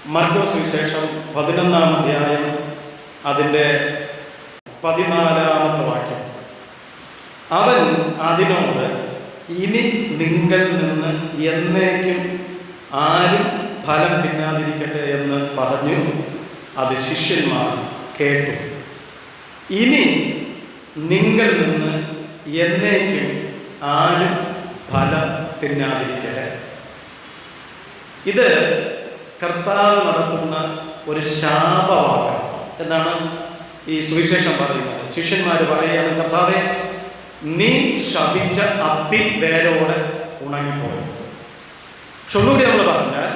മർക്കോസ് സുവിശേഷം 11-ാം അധ്യായം അതിൻ്റെ 14-ാമത്തെ വാക്യം. അവൻ അതിനോട്, ഇനി നിങ്കൽ നിന്ന് എന്നേക്കും ആരും ഫലം തിന്നാതിരിക്കട്ടെ എന്ന് പറഞ്ഞു. അത് ശിഷ്യന്മാർ കേട്ടു. ഇനി നിങ്കൽ നിന്ന് എന്നേക്കും ആരും ഫലം തിന്നാതിരിക്കട്ടെ. ഇത് കർത്താവ് നടത്തുന്ന ഒരു ശാപവാക്യം എന്നാണ് ഈ സുവിശേഷം പറയുന്നത്. ശിഷ്യന്മാർ പറയുകയാണ്, കർത്താവേ, നീ ശപിച്ച അത്തി വേരോടെ ഉണങ്ങിപ്പോയി. ഒന്നുകൂടി നമ്മൾ പറഞ്ഞാൽ,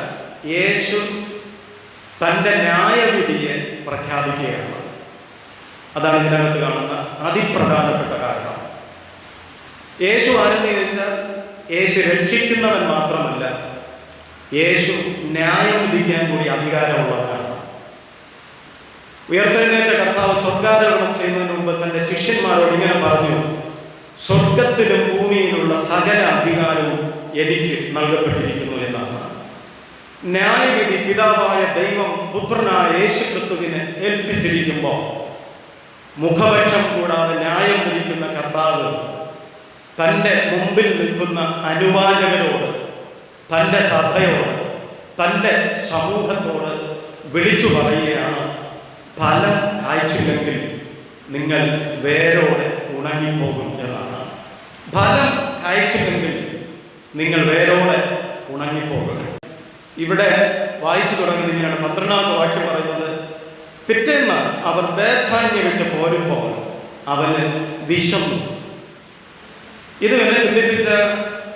യേശു തൻ്റെ ന്യായവിധിയെ പ്രഖ്യാപിക്കുകയാണ്. അതാണ് ഇതിനകത്ത് കാണുന്ന അതിപ്രധാനപ്പെട്ട കാരണം. യേശു ആരെന്ന് ചോദിച്ചാൽ, യേശു രക്ഷിക്കുന്നവൻ മാത്രമല്ല, യേശു ന്യായം വിധിക്കാൻ കൂടി അധികാരമുള്ളവനാണ്. ഉയർത്തെഴുന്നേറ്റ കർത്താവ് സ്വർഗ്ഗാരോഹണം ചെയ്യുന്നതിന് മുമ്പ് തൻ്റെ ശിഷ്യന്മാരോട് ഇങ്ങനെ പറഞ്ഞു, സ്വർഗത്തിലും ഭൂമിയിലുള്ള സകല അധികാരവും എനിക്ക് നൽകപ്പെട്ടിരിക്കുന്നു എന്നാണ്. ന്യായവിധി പിതാവായ ദൈവം പുത്രനായ യേശു ക്രിസ്തുവിനെ ഏൽപ്പിച്ചിരിക്കുമ്പോൾ മുഖപക്ഷം കൂടാതെ ന്യായം വിധിക്കുന്ന കർത്താവ് തൻ്റെ മുമ്പിൽ നിൽക്കുന്ന അനുവാചകരോട്, തൻ്റെ സഭയോട്, തൻ്റെ സമൂഹത്തോട് വിളിച്ചു പറയുകയാണ്, ഫലം കായ്ച്ചില്ലെങ്കിൽ നിങ്ങൾ വേരോടെ ഉണങ്ങിപ്പോകും എന്നാണ്. ഫലം കായ്ച്ചില്ലെങ്കിൽ നിങ്ങൾ വേരോടെ ഉണങ്ങിപ്പോകും. ഇവിടെ വായിച്ചു തുടങ്ങുന്ന ഇങ്ങനെയാണ്. 12-ാമത്തെ വാക്യം പറയുന്നത്, പിറ്റേന്ന് അവർ ബേഥാന്യം വിട്ട് പോരുമ്പോൾ അവന് വിശന്നു. ഇത് എന്നെ ചിന്തിപ്പിച്ച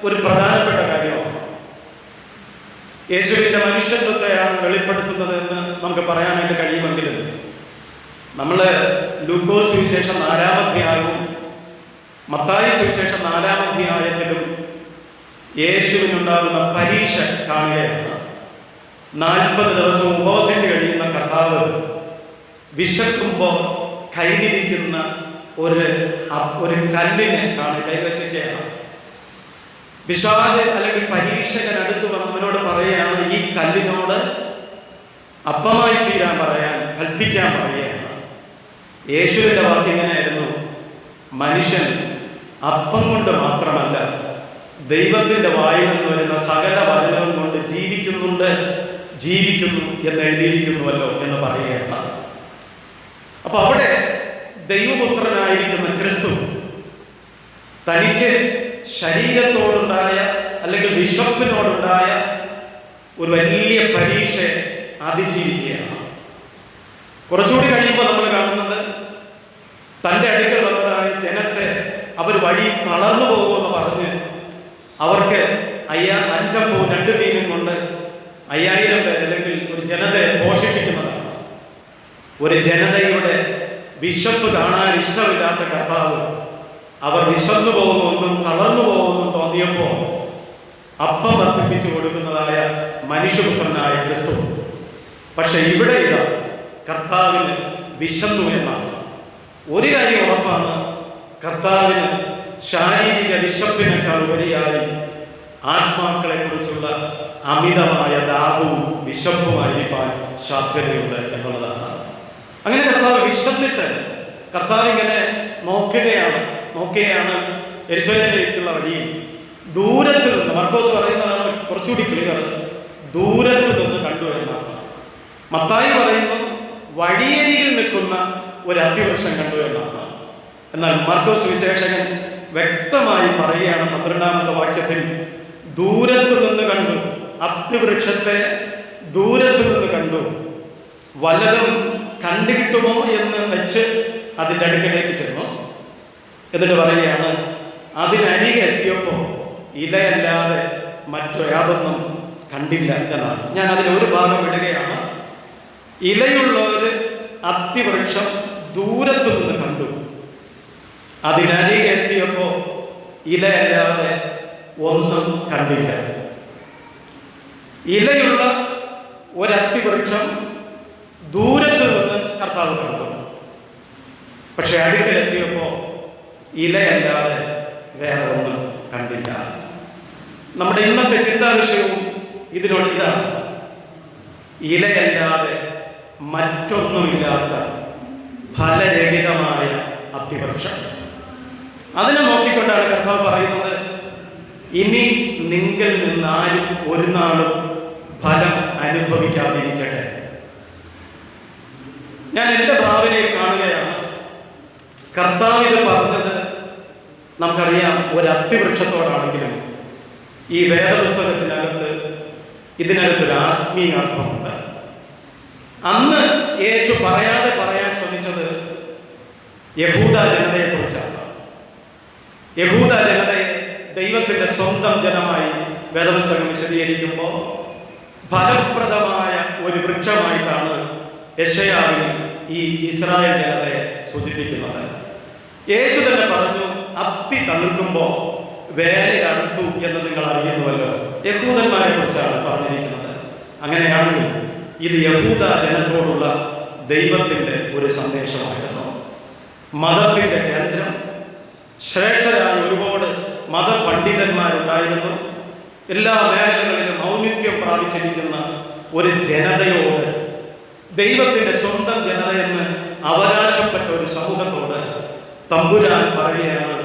ഒരു പ്രധാനപ്പെട്ട കാര്യമാണ്. യേശുവിൻ്റെ മനുഷ്യത്വത്തെയാണ് വെളിപ്പെടുത്തുന്നത് എന്ന് നമുക്ക് പറയാനായിട്ട് കഴിയുമെങ്കിലും നമ്മൾ ലൂക്കോസ് സുവിശേഷം 4-ാം അധ്യായവും മത്തായി സുവിശേഷം 4-ാം അധ്യായത്തിലും യേശുവിനുണ്ടാകുന്ന പരീക്ഷ കാണുകയാണ്. 40 ദിവസം ഉപവസിച്ച് കഴിയുന്ന കർത്താവ് വിശക്കുമ്പോൾ കൈനിരിക്കുന്ന ഒരു കല്ലിനെ കൈവച്ചിരിക്കുകയാണ്. പിശാച് അല്ലെങ്കിൽ പരീക്ഷകൻ അടുത്ത് വന്നവനോട് പറയുകയാണ്, ഈ കല്ലിനോട് അപ്പമായി തീരാൻ കൽപ്പിക്കാൻ പറയുകയാണ്. യേശുവിൻ്റെ വാക്ക് ഇങ്ങനെയായിരുന്നു, മനുഷ്യൻ അപ്പം കൊണ്ട് മാത്രമല്ല ദൈവത്തിൻ്റെ വായിൽ നിന്ന് വരുന്ന സകല വചനവും കൊണ്ട് ജീവിക്കുന്നു എന്ന് എഴുതിയിരിക്കുന്നുവല്ലോ എന്ന് പറയുകയാണ്. അപ്പൊ അവിടെ ദൈവപുത്രനായിരിക്കുന്ന ക്രിസ്തു തനിക്ക് ശരീരത്തോടുണ്ടായ അല്ലെങ്കിൽ വിശപ്പിനോടുണ്ടായ ഒരു വലിയ പരീക്ഷയെ അതിജീവിക്കുകയാണ്. കുറച്ചുകൂടി കഴിയുമ്പോൾ നമ്മൾ കാണുന്നത്, തൻ്റെ അടുക്കൽ വന്നതായ ജനത്തെ അവർ വഴി തളർന്നു പോകുമെന്ന് പറഞ്ഞ് അവർക്ക് 5 അപ്പവും 2 മീനും കൊണ്ട് 5000 പേർ അല്ലെങ്കിൽ ഒരു ജനതയെ പോഷിപ്പിക്കുന്നതാണ്. ഒരു ജനതയുടെ വിശപ്പ് കാണാൻ ഇഷ്ടമില്ലാത്ത കർത്താവ് അവർ വിശന്നു പോകുമെന്നും തളർന്നു പോകുമെന്നും തോന്നിയപ്പോൾ അപ്പം വർദ്ധിപ്പിച്ചു കൊടുക്കുന്നതായ മനുഷ്യപുത്രനായ ക്രിസ്തു. പക്ഷെ ഇവിടെ ഇതാ കർത്താവിന് വിശന്നു എന്നാണ്. ഒരു കാര്യം ഉറപ്പാണ്, കർത്താവിന് ശാരീരിക വിശപ്പിനേക്കാൾ ഉപരിയായി ആത്മാക്കളെ കുറിച്ചുള്ള അമിതമായ ദാഹവും വിശപ്പുമായിരിക്കാൻ സാധ്യതയുണ്ട് എന്നുള്ളതാണ്. അങ്ങനെ കർത്താവ് വിശന്നിട്ട് കർത്താവ് ഇങ്ങനെ നോക്കുകയാണ് യെരൂശലേമിലേക്കുള്ള വഴിയിൽ. ദൂരത്ത് നിന്ന്, മർക്കോസ് പറയുന്നതാണ് കുറച്ചുകൂടി ക്ലിയർ, ദൂരത്ത് നിന്ന് കണ്ടു എന്നാണ്. മത്തായി പറയുന്നു വഴിയരികിൽ നിൽക്കുന്ന ഒരു അത്തിവൃക്ഷം കണ്ടു എന്നാണ്. എന്നാൽ മർക്കോസ് സുവിശേഷകൻ വ്യക്തമായി പറയുകയാണ് 12-ാമത്തെ വാക്യത്തിൽ, ദൂരത്തു നിന്ന് കണ്ടു, അത്തിവൃക്ഷത്തെ ദൂരത്തു നിന്ന് കണ്ടു, വല്ലതും കണ്ടുകിട്ടുമോ എന്ന് വെച്ച് അതിൻ്റെ അടുക്കലേക്ക് ചെന്നു. എന്നിട്ട് പറയുകയാണ്, അതിനരികെ എത്തിയപ്പോൾ ഇലയല്ലാതെ മറ്റു യാതൊന്നും കണ്ടില്ല എന്നാണ്. ഞാൻ അതിലൊരു ഭാഗം ഇടുകയാണ്. ഇലയുള്ള ഒരു അത്തിവൃക്ഷം ദൂരത്തു നിന്ന് കണ്ടു, അതിനരികെ എത്തിയപ്പോൾ ഇലയല്ലാതെ ഒന്നും കണ്ടില്ല. ഇലയുള്ള ഒരത്തിവൃക്ഷം ദൂരത്ത് നിന്ന് കർത്താവ് കണ്ടു, പക്ഷെ അടുക്കലെത്തിയപ്പോൾ ഇലയല്ലാതെ വേറെ ഒന്നും കണ്ടില്ല. നമ്മുടെ ഇന്നത്തെ ചിന്താ വിഷയവും ഇതിനോട് ഇതാണ്. ഇലയല്ലാതെ മറ്റൊന്നുമില്ലാത്ത ഫലരഹിതമായ അത്തിവൃക്ഷം. അതിനെ നോക്കിക്കൊണ്ടാണ് കർത്താവ് പറയുന്നത്, ഇനി നിങ്ങൾ നിന്നാരും ഒരു നാളും ഫലം അനുഭവിക്കാതിരിക്കട്ടെ. ഞാൻ എൻ്റെ ഭാവനയിൽ കാണുകയാണ്, കർത്താവ് ഇത് പറഞ്ഞത് നമുക്കറിയാം ഒരു അത്തിവൃക്ഷത്തോടാണെങ്കിലും ഈ വേദപുസ്തകത്തിനകത്ത് ഇതിനകത്തൊരു ആത്മീയ അർത്ഥമുണ്ട്. അന്ന് യേശു പറയാതെ പറയാൻ ശ്രമിച്ചത് യഹൂദ ജനതയെക്കുറിച്ചാണ്. യഹൂദ ജനതയെ ദൈവത്തിൻ്റെ സ്വന്തം ജനമായി വേദപുസ്തകം വിശദീകരിക്കുമ്പോൾ ഫലപ്രദമായ ഒരു വൃക്ഷമായിട്ടാണ് യെശയ്യാവിൽ ഈ ഇസ്രായേൽ ജനതയെ സൂചിപ്പിക്കുന്നത്. യേശു തന്നെ പറഞ്ഞു, അത്തി തളിർക്കുമ്പോൾ വേനൽ അടുത്തു എന്ന് നിങ്ങൾ അറിയുന്നുവല്ലോ. യഹൂദന്മാരെ കുറിച്ചാണ് പറഞ്ഞിരിക്കുന്നത്. അങ്ങനെയാണെങ്കിൽ ഇത് യഹൂദ ജനത്തോടുള്ള ദൈവത്തിൻ്റെ ഒരു സന്ദേശമായിരുന്നു. മതത്തിൻ്റെ കേന്ദ്രം, ശ്രേഷ്ഠരായ ഒരുപാട് മതപണ്ഡിതന്മാരുണ്ടായിരുന്നു. എല്ലാ മേഖലകളിലും ഔന്നിത്യം പ്രാപിച്ചിരിക്കുന്ന ഒരു ജനതയോട്, ദൈവത്തിൻ്റെ സ്വന്തം ജനതയെന്ന് അവകാശപ്പെട്ട ഒരു സമൂഹത്തോട് തമ്പുരാൻ പറയുകയാണ്,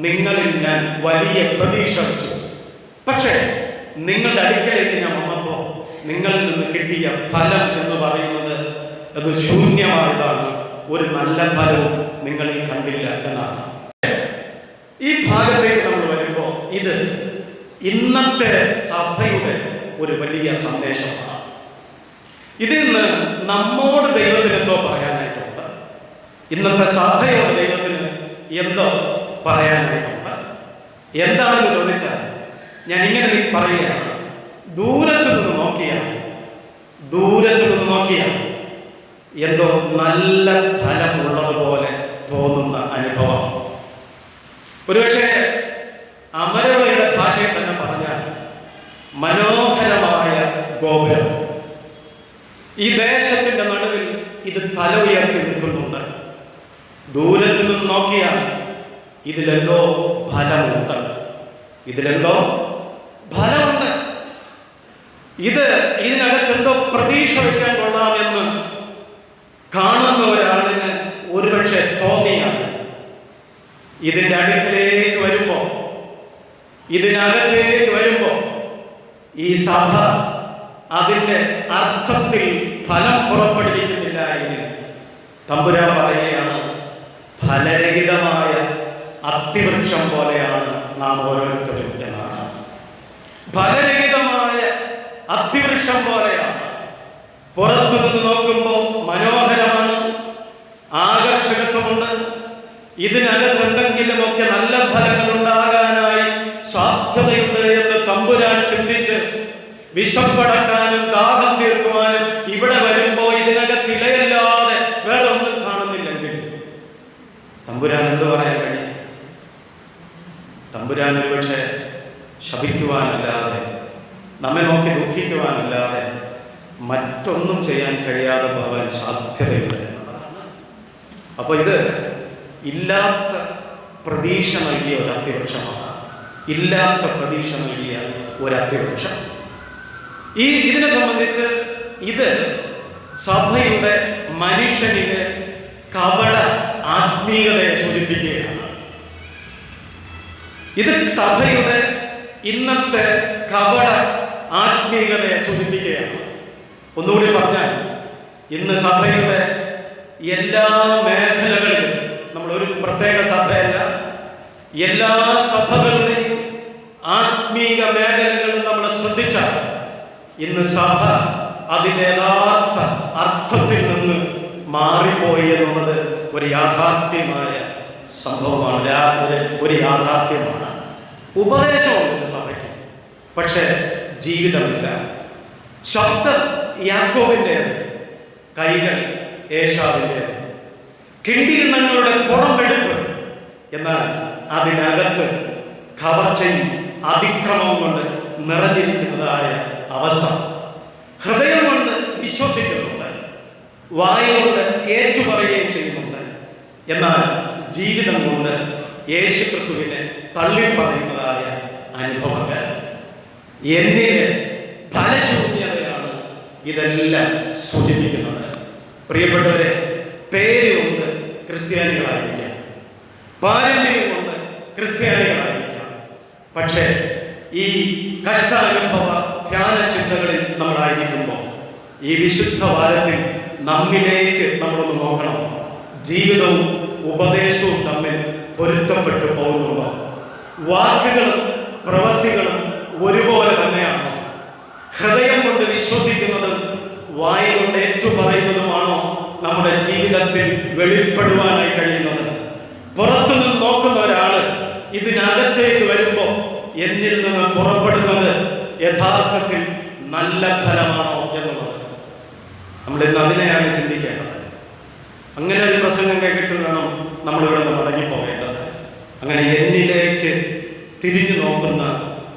നിങ്ങളിൽ ഞാൻ വലിയ പ്രതീക്ഷ വെച്ചു. പക്ഷേ നിങ്ങളുടെ അടുക്കലേക്ക് ഞാൻ വന്നപ്പോൾ നിങ്ങളിൽ നിന്ന് കിട്ടിയ ഫലം എന്ന് പറയുന്നത് അത് ശൂന്യമായതാണ്. ഒരു നല്ല ഫലവും നിങ്ങളിൽ കണ്ടില്ല എന്നാണ്. ഈ ഭാഗത്തേക്ക് നമ്മൾ വരുമ്പോൾ ഇത് ഇന്നത്തെ സഭയുടെ ഒരു വലിയ സന്ദേശമാണ്. ഇതിൽ നിന്ന് നമ്മോട് ദൈവത്തിന് എന്തോ പറയാനായിട്ടുണ്ട്. ഇന്നത്തെ സഭയോട് ദൈവത്തിന് എന്തോ പറയാനായിട്ടുണ്ട്. എന്താണെന്ന് ചോദിച്ചാൽ ഞാൻ ഇങ്ങനെ പറയുകയാണ്, ദൂരത്ത് നിന്ന് നോക്കിയാൽ എന്തോ നല്ല ഫലമുള്ളതുപോലെ തോന്നുന്ന അനുഭവം. ഒരുപക്ഷെ അമരവയുടെ ഭാഷയിൽ തന്നെ പറഞ്ഞാൽ മനോഹരമായ ഗോപുരം. ഈ ദേശത്തിന്റെ നടുവിൽ ഇത് തല ഉയർത്തി നിൽക്കുന്നുണ്ട്. ദൂരത്ത് നിന്ന് നോക്കിയാൽ ഇതിലെന്തോ ഫലമുണ്ട്. ഇതിനകത്തെന്തോ പ്രതീക്ഷ വയ്ക്കാൻ കൊള്ളാമെന്ന് കാണുന്ന ഒരാളിന് ഒരുപക്ഷെ തോന്നിയാൽ ഇതിൻ്റെ അടുക്കലേക്ക് ഇതിനകത്തേക്ക് വരുമ്പോ ഈ സഭ അതിൻ്റെ അർത്ഥത്തിൽ ഫലം പുറപ്പെടുവിക്കുന്നില്ല എങ്കിൽ തമ്പുരാൻ പറയുകയാണ്, ഫലരഹിതമായ അത്തിവൃക്ഷം പോലെയാണ് നാം ഓരോരുത്തരും എന്നാണ്. ഫലരഹിതമായ അത്തിവൃക്ഷം പോലെയാണ്. പുറത്തു നിന്ന് നോക്കുമ്പോൾ മനോഹരമാണ്, ആകർഷകത്വമുണ്ട്. ഇതിനകത്ത് എന്തെങ്കിലുമൊക്കെ നല്ല ഫലങ്ങൾ ഉണ്ടാകാനായി സാധ്യതയുണ്ട് എന്ന് തമ്പുരാൻ ചിന്തിച്ച് വിശപ്പടക്കാനും ദാഹം തീർക്കുവാനും ഇവിടെ വരുമ്പോൾ ഇതിനകത്ത് ഇലയല്ലാതെ വേറെ ഒന്നും കാണുന്നില്ലെങ്കിൽ തമ്പുരാൻ എന്ത് പറയാൻ കഴിയും? തമ്പുരാൻ ഒരുപക്ഷെ ശപിക്കുവാനല്ലാതെ, നമ്മെ നോക്കി ദുഃഖിക്കുവാനല്ലാതെ മറ്റൊന്നും ചെയ്യാൻ കഴിയാതെ പോകാൻ സാധ്യതയുണ്ട് എന്നുള്ളതാണ്. അപ്പോൾ ഇത് ഇല്ലാത്ത പ്രതീക്ഷ നൽകിയ ഒരു അത്തിവൃക്ഷമാണ്. ഇല്ലാത്ത പ്രതീക്ഷ നൽകിയ ഒരു അത്തിവൃക്ഷം. ഇതിനെ സംബന്ധിച്ച് ഇത് സഭയുടെ മനുഷ്യനിലെ കപട ആത്മീയതയെ സൂചിപ്പിക്കുകയാണ്. ഇത് സഭയുടെ ഇന്നത്തെ കപട ആത്മീയതയെ സൂചിപ്പിക്കുകയാണ്. ഒന്നുകൂടി പറഞ്ഞാൽ, ഇന്ന് സഭയുടെ എല്ലാ മേഖലകളിലും, നമ്മളൊരു പ്രത്യേക സഭയല്ല, എല്ലാ സഭകളുടെയും ആത്മീക മേഖലകളും നമ്മൾ ശ്രദ്ധിച്ചാൽ ഇന്ന് സഭ അതിൻ്റെ യഥാർത്ഥ അർത്ഥത്തിൽ നിന്ന് മാറിപ്പോയി എന്നുള്ളത് ഒരു യാഥാർത്ഥ്യമായ സംഭവമാണ്, ഒരു യാഥാർത്ഥ്യമാണ്. ഉപദേശമുണ്ട് സഭയ്ക്ക്, പക്ഷേ ജീവിതമില്ല. ശബ്ദം യാക്കോബിൻ്റേത്, കൈകൾ ഏശാവിൻ്റേത്. കിണ്ടിരണങ്ങളുടെ പുറമെടുപ്പ്, എന്നാൽ അതിനകത്ത് കവർച്ചയും അതിക്രമവും കൊണ്ട് നിറഞ്ഞിരിക്കുന്നതായ അവസ്ഥ. ഹൃദയം കൊണ്ട് വിശ്വസിക്കുന്നുണ്ട്, വായ കൊണ്ട് ഏറ്റുപറയുകയും ചെയ്യുന്നുണ്ട്, എന്നാൽ ജീവിതം കൊണ്ട് യേശുക്രിസ്തുവിനെ തള്ളിപ്പറയുന്നതായ അനുഭവങ്ങൾ. എന്നിലെ ഫലശൂന്യതയാണ് ഇതെല്ലാം ഇതെല്ലാം സൂചിപ്പിക്കുന്നത്. പ്രിയപ്പെട്ടവരെ, പേര് കൊണ്ട് ക്രിസ്ത്യാനികളായിരിക്കാം, പാരമ്പര്യം കൊണ്ട് ക്രിസ്ത്യാനികളായിരിക്കാം. പക്ഷേ ഈ കഷ്ടാനുഭവ ധ്യാന ചിന്തകളിൽ നമ്മളായിരിക്കുമ്പോൾ ഈ വിശുദ്ധ വാരത്തിൽ നമ്മിലേക്ക് നമ്മളൊന്ന് നോക്കണം. ജീവിതവും ഉപദേശവും തമ്മിൽ പൊരുത്തപ്പെട്ടു പോകുന്നുണ്ടോ? വാക്കുകളും പ്രവൃത്തികളും ഒരുപോലെ തന്നെയാണോ? ഹൃദയം കൊണ്ട് വിശ്വസിക്കുന്നതും വായ കൊണ്ട് ഏറ്റുപറയുന്നതുമാണോ നമ്മുടെ ജീവിതത്തിൽ വെളിപ്പെടുവാനായി കഴിയുന്നത്? പുറത്തുനിന്ന് നോക്കുന്ന ഒരാള് ഇതിനകത്തേക്ക് വരുമ്പോൾ എന്നിൽ നിന്ന് പുറപ്പെടുന്നത് യഥാർത്ഥത്തിൽ നല്ല ഫലമാണോ എന്നുള്ളത് നമ്മൾ ഇന്ന് അതിനെയാണ് ചിന്തിക്കേണ്ടത്. അങ്ങനെ ഒരു പ്രസംഗം കേട്ടിട്ട് വേണം നമ്മളിവിടെ നിന്ന് മടങ്ങിപ്പോകേണ്ടത്. അങ്ങനെ എന്നിലേക്ക് തിരിഞ്ഞു നോക്കുന്ന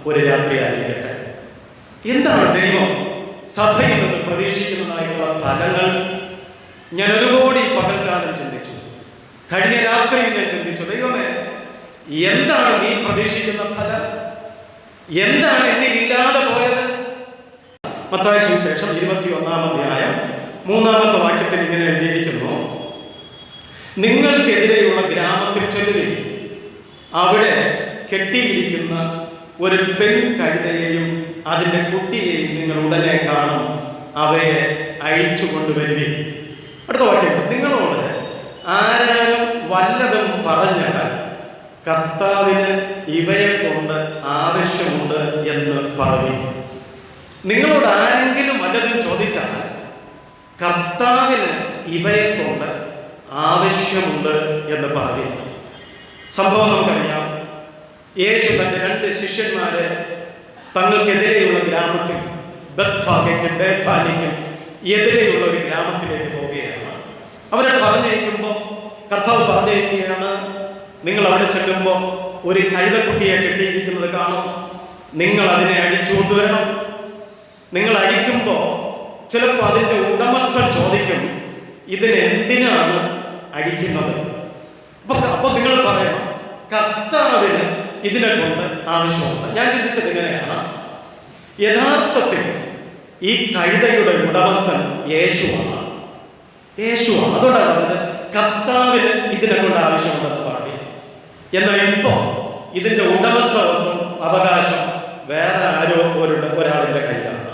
ഒരു രാത്രിയായിരിക്കട്ടെ. എന്താണ് ദൈവം സഭയിൽ നിന്ന് പ്രതീക്ഷിക്കുന്നതായിട്ടുള്ള ഫലങ്ങൾ? ഞാൻ ഒരുപാട് ഈ പകൽക്കാലം ചിന്തിച്ചു, കഴിഞ്ഞ രാത്രിയിൽ ഞാൻ ചിന്തിച്ചു, ദൈവമേ, എന്താണ് നീ പ്രതീക്ഷിക്കുന്ന ഫലം? എന്താണ് എന്നിലില്ലാതെ പോയത്? മത്തായി സുവിശേഷം 21-ാം അധ്യായം 3-ാമത്തെ വാക്യത്തിൽ ഇങ്ങനെ എഴുതിയിരിക്കുന്നു: നിങ്ങൾക്കെതിരെയുള്ള ഗ്രാമത്തിൽ ചെല്ലുകയും അവിടെ കെട്ടിയിരിക്കുന്ന ഒരു പെൺകഴുതയെയും അതിൻ്റെ കുട്ടിയെയും നിങ്ങൾ ഉടനെ കാണും, അവയെ അഴിച്ചു കൊണ്ടുവരികയും. അടുത്ത വാക്യം: നിങ്ങളോട് ആരാനും വല്ലതും പറഞ്ഞാൽ കർത്താവിന് ഇവയെ കൊണ്ട് ആവശ്യമുണ്ട് എന്ന് പറയും. നിങ്ങളോട് ആരെങ്കിലും വല്ലതും ചോദിച്ചാൽ കർത്താവിന് ഇവയെ കൊണ്ട് ആവശ്യമുണ്ട് എന്ന് പറയും. സംഭവം നമുക്കറിയാം. യേശു തന്റെ 2 ശിഷ്യന്മാരെ തങ്ങൾക്കെതിരെയുള്ള ഗ്രാമത്തിൽ, ബത്ഫാഗയ്ക്കും ബേഥാനിക്കും എതിരെയുള്ള ഒരു ഗ്രാമത്തിലേക്ക് പോവുകയാണ്. അവരെ പറഞ്ഞയക്കുമ്പോൾ കർത്താവ് പറഞ്ഞയക്കുകയാണ്, നിങ്ങൾ അവിടെ ചെല്ലുമ്പോൾ ഒരു കഴുതക്കുട്ടിയെ കെട്ടിയിരിക്കുന്നത് കാണും, നിങ്ങൾ അതിനെ അടിച്ചു കൊണ്ടുവരണം. നിങ്ങൾ അടിക്കുമ്പോൾ ചിലപ്പോൾ അതിൻ്റെ ഉടമസ്ഥൻ ചോദിക്കും, ഇതിന് എന്തിനാണ് അടിക്കുന്നത്? അപ്പൊ നിങ്ങൾ പറയണം, കർത്താവിന് ഇതിനെ കൊണ്ട് ആവശ്യമുണ്ട്. ഞാൻ ചിന്തിച്ചത് ഇങ്ങനെയാണ്, യഥാർത്ഥത്തിൽ ഈ കഴുതയുടെ ഉടമസ്ഥൻ യേശുവാണ്. അതുകൊണ്ടാണ് പറഞ്ഞത് കർത്താവിന് ഇതിനെ കൊണ്ട് ആവശ്യമുണ്ടെന്ന് പറഞ്ഞു. എന്നാൽ ഇപ്പോ ഇതിന്റെ ഉടമസ്ഥ അവകാശം വേറെ ആരോ ഒരാളിന്റെ കയ്യിലാണ്.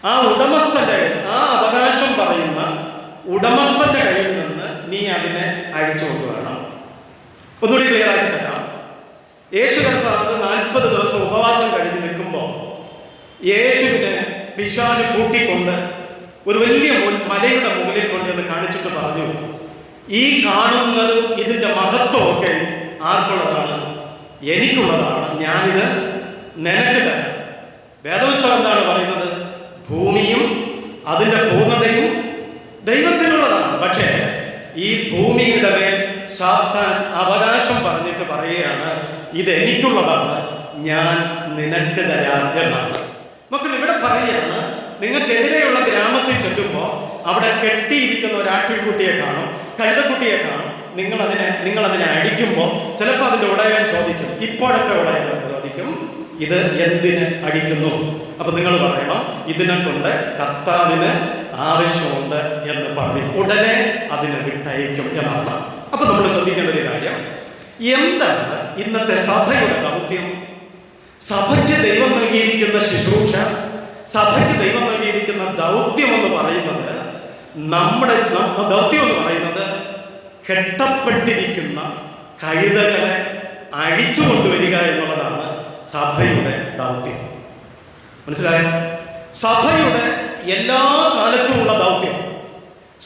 ആ ഉടമസ്ഥന്റെ, ആ അവകാശം പറയുന്ന ഉടമസ്ഥന്റെ കയ്യിൽ നിന്ന് നീ അതിനെ അഴിച്ചു കൊണ്ടുവരണം. ഒന്നുകൂടി ക്ലിയർ ആക്കി തരാം. യേശു കർത്താവ് 40 ദിവസം ഉപവാസം കഴിഞ്ഞ് നിൽക്കുമ്പോൾ യേശുവിനെ പിശാച് കൂട്ടിക്കൊണ്ട് ഒരു വലിയ മലയുടെ മുകളിൽ കൊണ്ടുവന്ന് കാണിച്ചിട്ട് പറഞ്ഞു, ഈ കാണുന്നതും ഇതിന്റെ മഹത്വമൊക്കെ ആർക്കുള്ളതാണ്? എനിക്കുള്ളതാണ്. ഞാനിത് നിനക്ക് തരാം. വേദപുസ്തകം എന്താണ് പറയുന്നത്? ഭൂമിയും അതിന്റെ പൂർണ്ണതയും ദൈവത്തിനുള്ളതാണ്. പക്ഷേ ഈ ഭൂമിയുടെ മേൽ സാത്താൻ അവകാശം പറഞ്ഞിട്ട് പറയുകയാണ്, ഇത് എനിക്കുള്ളതാണ്, ഞാൻ നിനക്ക് തരാം എന്നാണ്. മക്കൾ ഇവിടെ പറയുകയാണ്, നിങ്ങൾക്കെതിരെയുള്ള ഗ്രാമത്തിൽ ചെല്ലുമ്പോൾ അവിടെ കെട്ടിയിരിക്കുന്ന ഒരു ആട്ടിൻകുട്ടിയെ കാണും, കഴുതക്കുട്ടിയെ കാണും. നിങ്ങൾ അതിനെ അടിക്കുമ്പോൾ ചിലപ്പോൾ അതിൻ്റെ ഉടയവൻ ചോദിക്കും, ഇപ്പോഴത്തെ ഉടയവൻ ചോദിക്കും, ഇത് എന്തിന് അടിക്കുന്നു? അപ്പൊ നിങ്ങൾ പറയണം, ഇതിനെ കൊണ്ട് കർത്താവിന് ആവശ്യമുണ്ട് എന്ന് പറയും. ഉടനെ അതിനെ വിട്ടയക്കും എന്നാണ്. അപ്പൊ നമ്മൾ ശ്രദ്ധിക്കേണ്ട ഒരു കാര്യം, എന്താണ് ഇന്നത്തെ സഭയുടെ ദൗത്യം? സഭയ്ക്ക് ദൈവം നൽകിയിരിക്കുന്ന ശുശ്രൂഷ, സഭയ്ക്ക് ദൈവം നൽകിയിരിക്കുന്ന ദൗത്യം എന്ന് പറയുന്നത്, നമ്മുടെ ദൗത്യം എന്ന് പറയുന്നത് കെട്ടപ്പെട്ടിരിക്കുന്ന കഴുതകളെ അഴിച്ചു കൊണ്ടുവരിക എന്നുള്ളതാണ് സഭയുടെ ദൗത്യം. മനസ്സിലായോ? സഭയുടെ എല്ലാ കാലത്തുമുള്ള ദൗത്യം,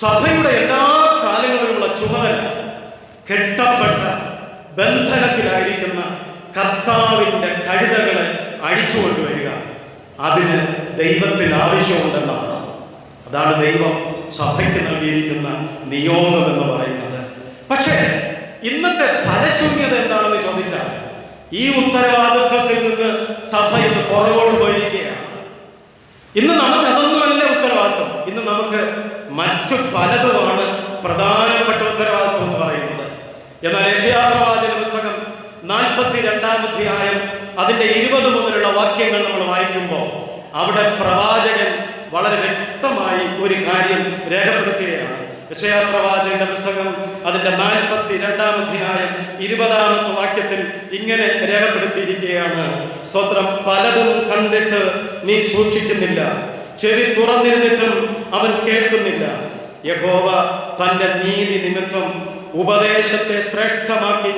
സഭയുടെ എല്ലാ കാലങ്ങളിലുള്ള ചുമതല കെട്ടപ്പെട്ട ബന്ധനത്തിലായിരിക്കുന്ന കർത്താവിൻ്റെ കഴുതകളെ അഴിച്ചു കൊണ്ടുവരിക. അതിന് ദൈവത്തിന് ആവശ്യമുണ്ടെന്നാണ്. അതാണ് ദൈവം സഭയ്ക്ക് നൽകിയിരിക്കുന്ന നിയോഗം എന്ന് പറയുന്നത്. പക്ഷേ ഇന്നത്തെ ഫലശൂന്യത എന്താണെന്ന് ചോദിച്ചാൽ, ഈ ഉത്തരവാദിത്വത്തിൽ നിന്ന് സഭ ഇന്ന് പുറകോട്ട് പോയിരിക്കുകയാണ്. ഇന്ന് നമുക്ക് അതൊന്നുമല്ല ഉത്തരവാദിത്വം. ഇന്ന് നമുക്ക് മറ്റു പലതുമാണ് പ്രധാനപ്പെട്ട ഉത്തരവാദിത്വം എന്ന് പറയുന്നത്. എന്നാൽ യെശയ്യാപ്രവാചന പുസ്തകം 42-ാം അധ്യായം അതിന്റെ 20 മുതലുള്ള വാക്യങ്ങൾ നമ്മൾ വായിക്കുമ്പോൾ അവിടെ പ്രവാചകൻ വളരെ വ്യക്തമായി ഒരു കാര്യം രേഖപ്പെടുത്തുകയാണ്. യെശയ്യാ പ്രവാചകന്റെ പുസ്തകം അതിന്റെ 42-ാം അധ്യായം 20-ാമത്തെ വാക്യത്തിൽ ഇങ്ങനെ രേഖപ്പെടുത്തിയിരിക്കുകയാണ്. സ്തോത്രം. പലതും കണ്ടിട്ട് നീ സൂക്ഷിക്കുന്നില്ല, ചെവി തുറന്നിരുന്നിട്ടും അവൻ കേൾക്കുന്നില്ല. യഹോവ തന്റെ നീതി നിമിത്തം ഉപദേശത്തെ ശ്രേഷ്ഠമാക്കി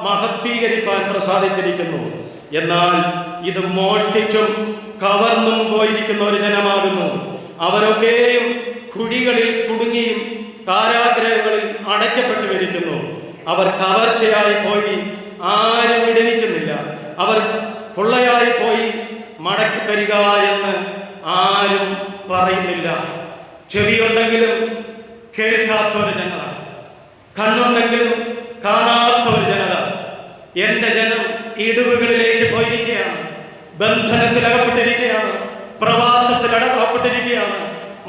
മഹത്വീകരിക്കാൻ പ്രസാദിച്ചിരിക്കുന്നു. എന്നാൽ ഇത് മോഷ്ടിച്ചും കവർന്നും പോയിരിക്കുന്ന ഒരു ജനമാകുന്നു. അവരൊക്കെയും കുഴികളിൽ കുടുങ്ങിയും കാരാഗ്രഹങ്ങളിൽ അടയ്ക്കപ്പെട്ടുമിരിക്കുന്നു. അവർ കവർച്ചയായി പോയി ആരും വിടുവിക്കുന്നില്ല. അവർ കൊള്ളയായി പോയി മടക്കി തരിക എന്ന് ആരും പറയുന്നില്ല. ചെവിയുണ്ടെങ്കിലും കേൾക്കാത്ത ഒരു ജനത, കണ്ണുണ്ടെങ്കിലും കാണാത്ത ഒരു ജനത. എന്റെ ജനം ഇടിവുകളിലേക്ക് പോയിരിക്കുകയാണ്, ബന്ധനത്തിൽ അകപ്പെട്ടിരിക്കുകയാണ്, പ്രവാസത്തിൽ അകപ്പെട്ടിരിക്കുകയാണ്.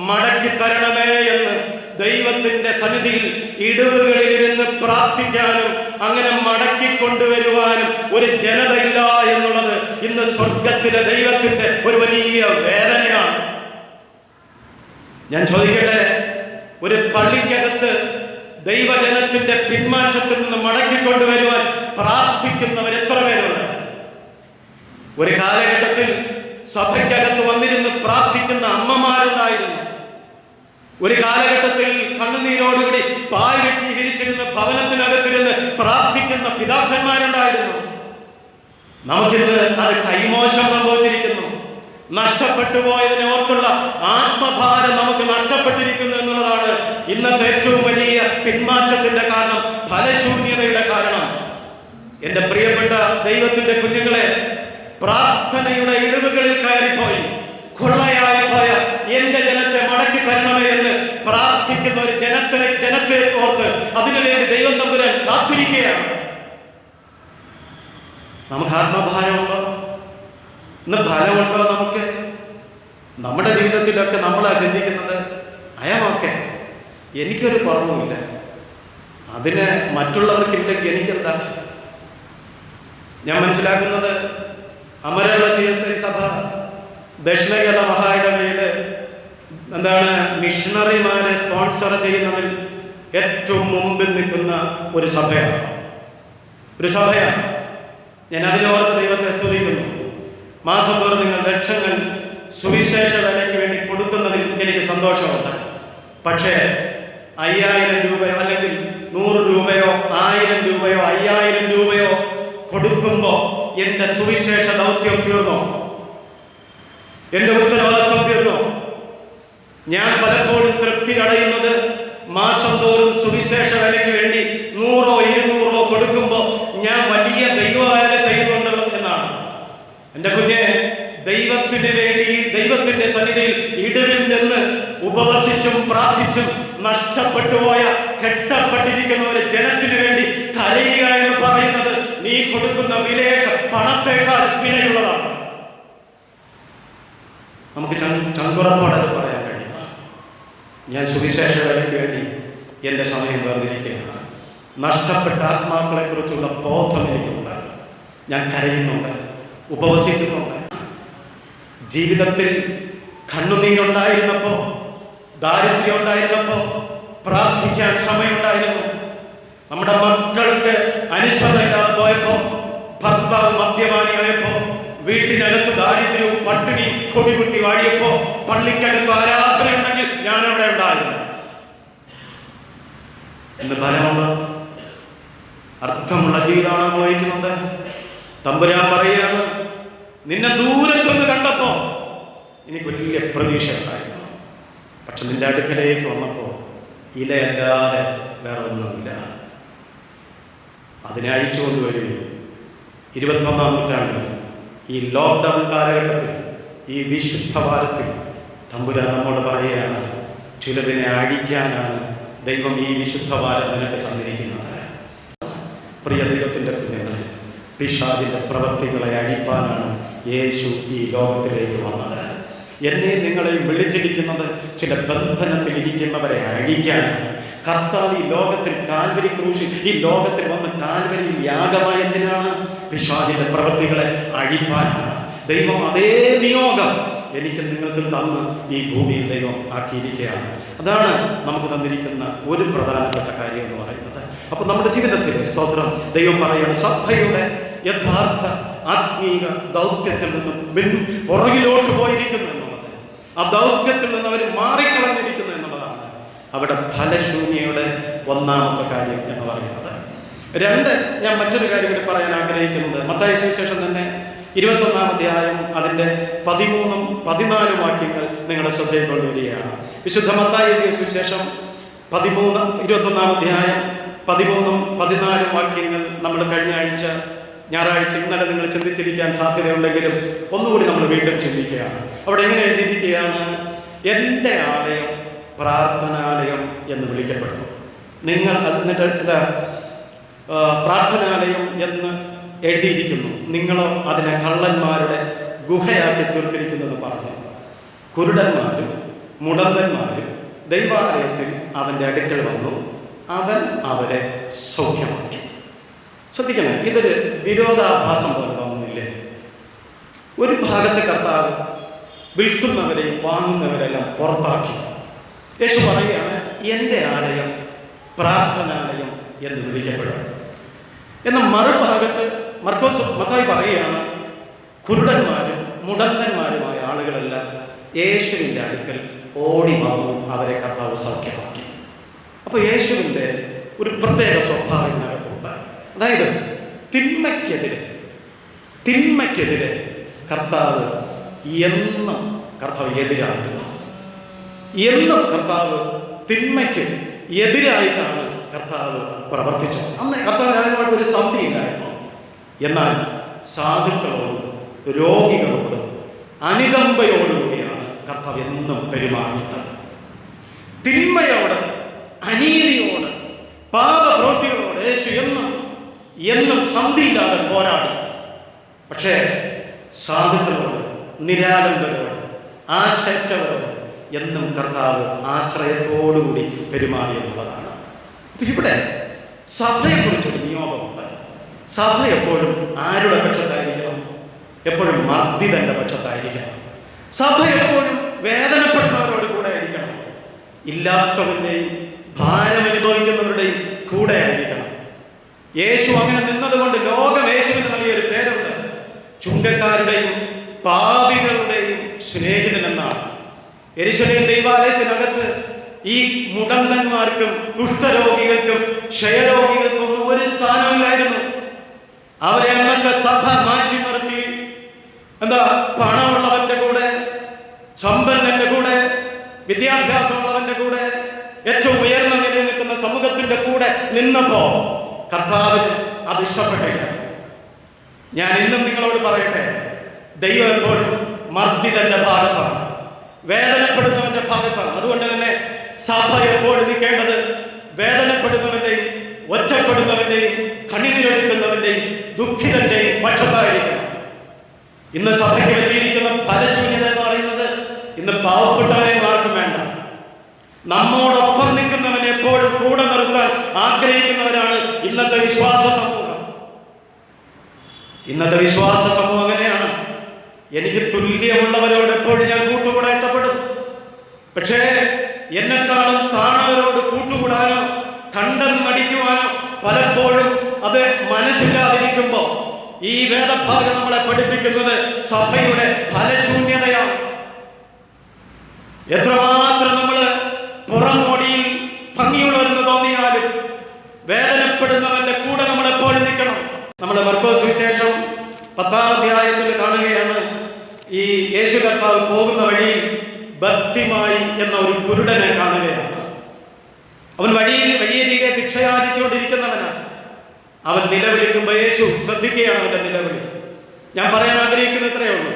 മടക്കി തരണമേ എന്ന് ദൈവത്തിന്റെ സന്നിധിയിൽ ഇടിവുകളിലിരുന്ന് പ്രാർത്ഥിക്കാനും അങ്ങനെ മടക്കി കൊണ്ടുവരുവാനും ഒരു ജനതയില്ല എന്നുള്ളത് ഇന്ന് സ്വർഗത്തിലെ ദൈവത്തിന്റെ ഒരു വലിയ വേദനയാണ്. ഞാൻ ചോദിക്കട്ടെ, ഒരു പള്ളിക്കകത്ത് ദൈവജനത്തിന്റെ പിന്മാറ്റത്തിൽ നിന്ന് മടക്കിക്കൊണ്ടുവരുവാൻ പ്രാർത്ഥിക്കുന്നവർ എത്ര പേരുണ്ട്? ഒരു കാലഘട്ടത്തിൽ സഭയ്ക്കകത്ത് വന്നിരുന്ന് പ്രാർത്ഥിക്കുന്ന അമ്മമാരുണ്ടായിരുന്നു. ഒരു കാലഘട്ടത്തിൽ കണ്ണുനീരോടുകൂടി പായ് വിരിച്ചിരുന്ന് ഭവനത്തിനകത്തിരുന്ന് പ്രാർത്ഥിക്കുന്ന പിതാക്കന്മാരുണ്ടായിരുന്നു. നമുക്കിന്ന് അത് കൈമോശം സംഭവിച്ചിരിക്കുന്നു. നഷ്ടപ്പെട്ടു പോയതിനെ ഓർത്തുള്ള ആത്മഭാരം നമുക്ക് നഷ്ടപ്പെട്ടിരിക്കുന്നു എന്നുള്ളതാണ് ഇന്നത്തെ ഏറ്റവും വലിയ പിന്മാറ്റത്തിന്റെ കാരണം, ഫലശൂന്യതയുടെ കാരണം. എന്റെ പ്രിയപ്പെട്ട ദൈവത്തിന്റെ കുഞ്ഞുങ്ങളെ, പ്രാർത്ഥനയുടെ ഇടിവുകളിൽ കയറിപ്പോയി കൊള്ളയായി പോയ എന്റെ ജനത്തെ മടക്കി തരണമേ എന്ന് പ്രാർത്ഥിക്കുന്ന ഒരു ജനത്തെ ഓർത്ത് അതിനുവേണ്ടി ദൈവം തമ്പുരാൻ കാത്തിരിക്കുകയാണ്. നമുക്ക് ആത്മഭാരമുണ്ടോ? ഇന്ന് ഫലമുണ്ടോ? നമുക്ക് നമ്മുടെ ജീവിതത്തിലൊക്കെ നമ്മളാ ചിന്തിക്കുന്നത്, അയമൊക്കെ എനിക്കൊരു കുറവുമില്ല, അതിന് മറ്റുള്ളവർക്കില്ലെങ്കിൽ എനിക്കെന്താ? ഞാൻ മനസ്സിലാക്കുന്നത്, അമരവിള CSI സഭ ദക്ഷിണ കേരള മഹായിടവയില് മിഷണറിമാരെ സ്പോൺസർ ചെയ്യുന്നതിൽ ഏറ്റവും മുമ്പിൽ നിൽക്കുന്ന ഒരു സഭയാണ്. ഞാൻ അതിനോർത്ത് ദൈവത്തെ സ്തുതിക്കുന്നു. മാസം തോറും നിങ്ങൾ ലക്ഷങ്ങൾ സുവിശേഷ വേലയ്ക്ക് വേണ്ടി കൊടുക്കുന്നതിൽ എനിക്ക് സന്തോഷമുണ്ട്. പക്ഷേ 5000 രൂപയോ അല്ലെങ്കിൽ 100 രൂപയോ 1000 രൂപയോ 5000 രൂപയോ കൊടുക്കുമ്പോൾ എന്റെ സുവിശേഷ ദൗത്യം തീർന്നോ? എന്റെ ഉത്തരവാദിത്വം തീർന്നോ? ഞാൻ പലപ്പോഴും തൃപ്തി അടയുന്നത് മാസം തോറും സുവിശേഷ വേലയ്ക്ക് വേണ്ടി 100 200 കൊടുക്കുമ്പോൾ ഞാൻ വലിയ ദൈവവേല ചെയ്യുന്നുണ്ടല്ലോ എന്നാണ്. എന്റെ കുഞ്ഞെ, ദൈവത്തിന് വേണ്ടി ദൈവത്തിന്റെ സന്നിധിയിൽ ഇടിവിൽ നിന്ന് ഉപവസിച്ചും പ്രാർത്ഥിച്ചും നഷ്ടപ്പെട്ടു പോയ കെട്ടപ്പെട്ടിരിക്കുന്ന ഒരു ജനത്തിനു വേണ്ടി കരയുക എന്ന് പറയുന്നത് നീ കൊടുക്കുന്ന പണത്തേക്കാൾ വിലയുള്ളതാണ്. നമുക്ക് ചങ്കുറപ്പോടെ പറയാൻ കഴിയും, ഞാൻ സുവിശേഷ വേലയ്ക്ക് വേണ്ടി എൻ്റെ സമയം വേർതിരിക്കുകയാണ്. നഷ്ടപ്പെട്ട ആത്മാക്കളെ കുറിച്ചുള്ള ബോധം എനിക്കുണ്ട്. ഞാൻ കരയുന്നുണ്ട്, ഉപവസിക്കുന്നുണ്ട്. ജീവിതത്തിൽ കണ്ണുനീരുണ്ടായിരുന്നപ്പോൾ, ദാരിദ്ര്യം ഉണ്ടായിരുന്നപ്പോൾ പ്രാർത്ഥിക്കാൻ സമയമുണ്ടായിരുന്നു. നമ്മുടെ മക്കൾക്ക് അനുസരണയില്ലാതെ പോയപ്പോൾ, ഭർത്താവ് മദ്യപാനിയായപ്പോൾ, വീട്ടിനകത്ത് ദാരിദ്ര്യവും പട്ടിണിയും കൊടികുട്ടി വാഴിയപ്പോൾ, പള്ളിക്കകത്ത് ആരാധന ഉണ്ടെങ്കിൽ ഞാനവിടെ ഉണ്ടായിരുന്നു. ഇന്ന് ഫലമുള്ള അർത്ഥമുള്ള ജീവിതമാണ് നയിക്കുന്നത്. തമ്പുരാൻ പറയുകയാണ്, നിന്നെ ദൂരത്തുനിന്ന് കണ്ടപ്പോ എനിക്ക് വലിയ പ്രതീക്ഷ ഉണ്ടായിരുന്നു, പക്ഷെ നിന്റെ അടുക്കലേക്ക് വന്നപ്പോ ഇലയല്ലാതെ വേറെ ഒന്നുമില്ല. അതിനെ അഴിച്ചുകൊണ്ടുവരികയും 21-ാം നൂറ്റാണ്ടിൽ ഈ ലോക്ക്ഡൗൺ കാലഘട്ടത്തിൽ ഈ വിശുദ്ധ വാരത്തിൽ തമ്പുരാൻ നമ്മോട് പറയുകയാണ്, ചിലതിനെ അഴിക്കാനാണ് ദൈവം ഈ വിശുദ്ധ വാരം നിനക്ക് തന്നിരിക്കുന്നത്. പ്രിയ ദൈവത്തിൻ്റെ കുഞ്ഞുങ്ങളെ, പിശാചിന്റെ പ്രവൃത്തികളെ അഴിപ്പാനാണ് യേശു ഈ ലോകത്തിലേക്ക് വന്നത്. എന്നെ നിങ്ങളെയും വിളിച്ചിരിക്കുന്നത് ചില ബന്ധനത്തിൽ ഇരിക്കുന്നവരെ അഴിക്കാനാണ്. കർത്താവ് ഈ ലോകത്തിൽ കാൽവരി ക്രൂശിൽ ഈ ലോകത്തിൽ വന്ന് കാൽവരിയിൽ യാഗമായ എന്തിനാണ്? പിശാചിന്റെ പ്രവൃത്തികളെ അഴിപ്പാനാണ്. ദൈവം അതേ നിയോഗം എനിക്ക് നിങ്ങൾക്ക് തന്ന് ഈ ഭൂമിയിൽ ദൈവം ആക്കിയിരിക്കുകയാണ്. അതാണ് നമുക്ക് തന്നിരിക്കുന്ന ഒരു പ്രധാനപ്പെട്ട കാര്യം എന്ന് പറയുന്നത്. അപ്പോൾ നമ്മുടെ ജീവിതത്തിൽ സ്തോത്രം, ദൈവം പറയുകയാണ് സഭയുടെ യഥാർത്ഥ ആത്മീക ദൗത്യത്തിൽ നിന്നും പുറകിലോട്ട് പോയിരിക്കുന്നു എന്നുള്ളത്, ആ ദൗത്യത്തിൽ നിന്ന് അവർ മാറിക്കളഞ്ഞിരിക്കുന്നു എന്നുള്ളതാണ് അവിടെ ഫലശൂന്യയുടെ ഒന്നാമത്തെ കാര്യം എന്ന് പറയുന്നത്. രണ്ട്, ഞാൻ മറ്റൊരു കാര്യം കൂടി പറയാൻ ആഗ്രഹിക്കുന്നത് മത്തായി സുവിശേഷം തന്നെ 21-ാം അധ്യായം അതിൻ്റെ 13-ഉം 14-ഉം വാക്യങ്ങൾ നിങ്ങളുടെ ശ്രദ്ധയിൽ കൊണ്ടുവരികയാണ്. വിശുദ്ധ മത്തായി എഴുതിയ സുവിശേഷം 21-ാം അധ്യായം 13-ഉം 14-ഉം വാക്യങ്ങൾ നമ്മൾ കഴിഞ്ഞ ആഴ്ച ഞായറാഴ്ച ഇന്നലെ നിങ്ങൾ ചിന്തിച്ചിരിക്കാൻ സാധ്യതയുണ്ടെങ്കിലും ഒന്നുകൂടി നമ്മൾ വീണ്ടും ചിന്തിക്കുകയാണ്. അവിടെ എങ്ങനെ എഴുതിയിരിക്കുകയാണ്? എൻ്റെ ആലയം പ്രാർത്ഥനാലയം എന്ന് വിളിക്കപ്പെടുന്നു. നിങ്ങൾ എന്നിട്ട് എന്താ പ്രാർത്ഥനാലയം എന്ന് എഴുതിയിരിക്കുന്നു, നിങ്ങളോ അതിനെ കള്ളന്മാരുടെ ഗുഹയാക്കി തീർത്തിരിക്കുന്നെന്ന് പറഞ്ഞു. കുരുടന്മാരും മുടന്തന്മാരും ദൈവാലയത്തിൽ അവൻ്റെ അടുക്കൽ വന്നു, അവൻ അവരെ സൗഖ്യമാക്കി. ശ്രദ്ധിക്കണം, ഇതൊരു വിരോധാഭാസം പോലെ തോന്നുന്നില്ലേ? ഒരു ഭാഗത്തെ കർത്താവ് വിൽക്കുന്നവരെയും വാങ്ങുന്നവരെല്ലാം പുറത്താക്കി. യേശു പറയുകയാണ് എൻ്റെ ആലയം പ്രാർത്ഥനാലയം എന്ന് വിളിക്കപ്പെടും. എന്നാൽ മറുഭാഗത്ത് മത്തായി പറയുകയാണ് കുരുടന്മാരും മുടന്തന്മാരുമായ ആളുകളെല്ലാം യേശുവിൻ്റെ അടുക്കൽ ഓടി വന്നു, അവരെ കർത്താവ് സൗഖ്യമാക്കി. അപ്പോൾ യേശുവിൻ്റെ ഒരു പ്രത്യേക സ്വഭാവം ഇതിനകത്തുണ്ട്. അതായത് തിന്മയ്ക്കെതിരെ കർത്താവ് എന്നും എതിരായിരുന്നു. എന്നും കർത്താവ് തിന്മയ്ക്ക് എതിരായിട്ടാണ് കർത്താവ് പ്രവർത്തിച്ചത്. അന്ന് കർത്താവ് അതിനുമായിട്ട് ഒരു സന്ധി ഉണ്ടായിരുന്നു. എന്നാൽ സാധുക്കളോടും രോഗികളോടും അനുകമ്പയോടുകൂടിയാണ് കർത്താവ് എന്നും പെരുമാറിയത്. തിന്മയോട്, അനീതിയോട്, പാപപ്രവൃത്തികളോട് യേശു എന്നും സന്ധിയില്ലാതെ പോരാടി. പക്ഷേ സാധുക്കളോട്, നിരാലംബരോട്, ആശയറ്റവരോട് എന്നും കർത്താവ് ആശ്രയത്തോടുകൂടി പെരുമാറി എന്നുള്ളതാണ്. ഇവിടെ സഭയെക്കുറിച്ചൊരു നിയോഗമുണ്ട്. സഭ എപ്പോഴും ആരുടെ പക്ഷത്തായിരിക്കണം? എപ്പോഴും മർദ്ദിതന്റെ പക്ഷത്തായിരിക്കണം. സഭ എപ്പോഴും വേദനപ്പെടുന്നവരോട് കൂടെ ആയിരിക്കണം. ഇല്ലാത്തവന്റെയും ഭാരം അനുഭവിക്കുന്നവരുടെയും കൂടെ ആയിരിക്കണം. യേശു അങ്ങനെ നിന്നതുകൊണ്ട് ലോകം യേശുവിന് നൽകിയൊരു പേരുണ്ട്, ചുങ്കക്കാരുടെയും പാപികളുടെയും സ്നേഹിതൻ എന്നാണ്. യെരൂശലേം ദൈവാലയത്തിനകത്ത് ഈ മുടന്തന്മാർക്കും കുഷ്ഠരോഗികൾക്കും ക്ഷയരോഗികൾക്കും ഒന്നും ഒരു സ്ഥാനമില്ലായിരുന്നു. അവരെ അന്നത്തെ സഭ മാറ്റി നിർത്തി പണമുള്ളവന്റെ കൂടെ, സമ്പന്നന്റെ കൂടെ, വിദ്യാഭ്യാസമുള്ളവന്റെ കൂടെ, ഏറ്റവും ഉയർന്ന നിലയിൽ നിൽക്കുന്ന സമൂഹത്തിന്റെ കൂടെ നിന്നപ്പോ കർത്താവിന് അത് ഇഷ്ടപ്പെട്ടില്ല. ഞാൻ ഇന്നും നിങ്ങളോട് പറയട്ടെ, ദൈവം എപ്പോഴും മർദ്ദിതന്റെ ഭാഗത്താണ്, വേദനപ്പെടുന്നവന്റെ ഭാഗത്താണ്. അതുകൊണ്ട് തന്നെ സഭ എപ്പോഴും നിൽക്കേണ്ടത് വേദനപ്പെടുന്നവന്റെയും ഒറ്റപ്പെടുന്നവന്റെയും കണ്ണീരൊഴുക്കുന്നവന്റെയും ദുഃഖിതന്റെയും പക്ഷത്തായിരിക്കണം. ഇന്ന് സഭയ്ക്ക് പറ്റിയിരിക്കുന്ന ഫലശൂന്യത എന്ന് പറയുന്നത് ഇന്ന് പാവപ്പെട്ടവരെ ആർക്കും വേണ്ട. നമ്മോടൊപ്പം നിൽക്കുന്നവനെ എപ്പോഴും കൂടെ നിർത്താൻ ആഗ്രഹിക്കുന്നവരാണ് ഇന്നത്തെ വിശ്വാസ സമൂഹം. അങ്ങനെയാണ്. എനിക്ക് തുല്യമുള്ളവരോട് എപ്പോഴും ഞാൻ കൂട്ടുകൂടാൻ ഇഷ്ടപ്പെടും. പക്ഷേ എന്നെക്കാളും താണവരോട് കൂട്ടുകൂടാനോ കണ്ടെന്ന് നടിക്കുവാനോ പലപ്പോഴും അത് മനസ്സില്ലാതിരിക്കുമ്പോൾ ഈ വേദഭാഗം നമ്മളെ പഠിപ്പിക്കുന്നത് സഭയുടെ ഫലശൂന്യതയാണ്. എത്രമാത്രം നമ്മൾ പുറമോടിയിൽ ഭംഗിയുള്ളവരെന്ന് തോന്നിയാലും വേദനപ്പെടുന്നവന്റെ കൂടെ നമ്മൾ എപ്പോഴും നിൽക്കണം. നമ്മൾ മർക്കോസ് സുവിശേഷം 10-ാം അധ്യായത്തിൽ കാണുകയാണ്, ഈ യേശു കർത്താവ് പോകുന്ന വഴിയിൽ ബർത്തിമായി എന്ന ഒരു കുരുടനെ കാണുകയാണ്. അവൻ വഴിയരികെ ഭിക്ഷയാചിച്ചുകൊണ്ടിരിക്കുന്നവനാണ്. അവൻ നിലവിളിക്കുമ്പോൾ യേശു ശ്രദ്ധിക്കുകയാണ് അവന്റെ നിലവിളി. ഞാൻ പറയാൻ ആഗ്രഹിക്കുന്ന ഇത്രയേ ഉള്ളൂ,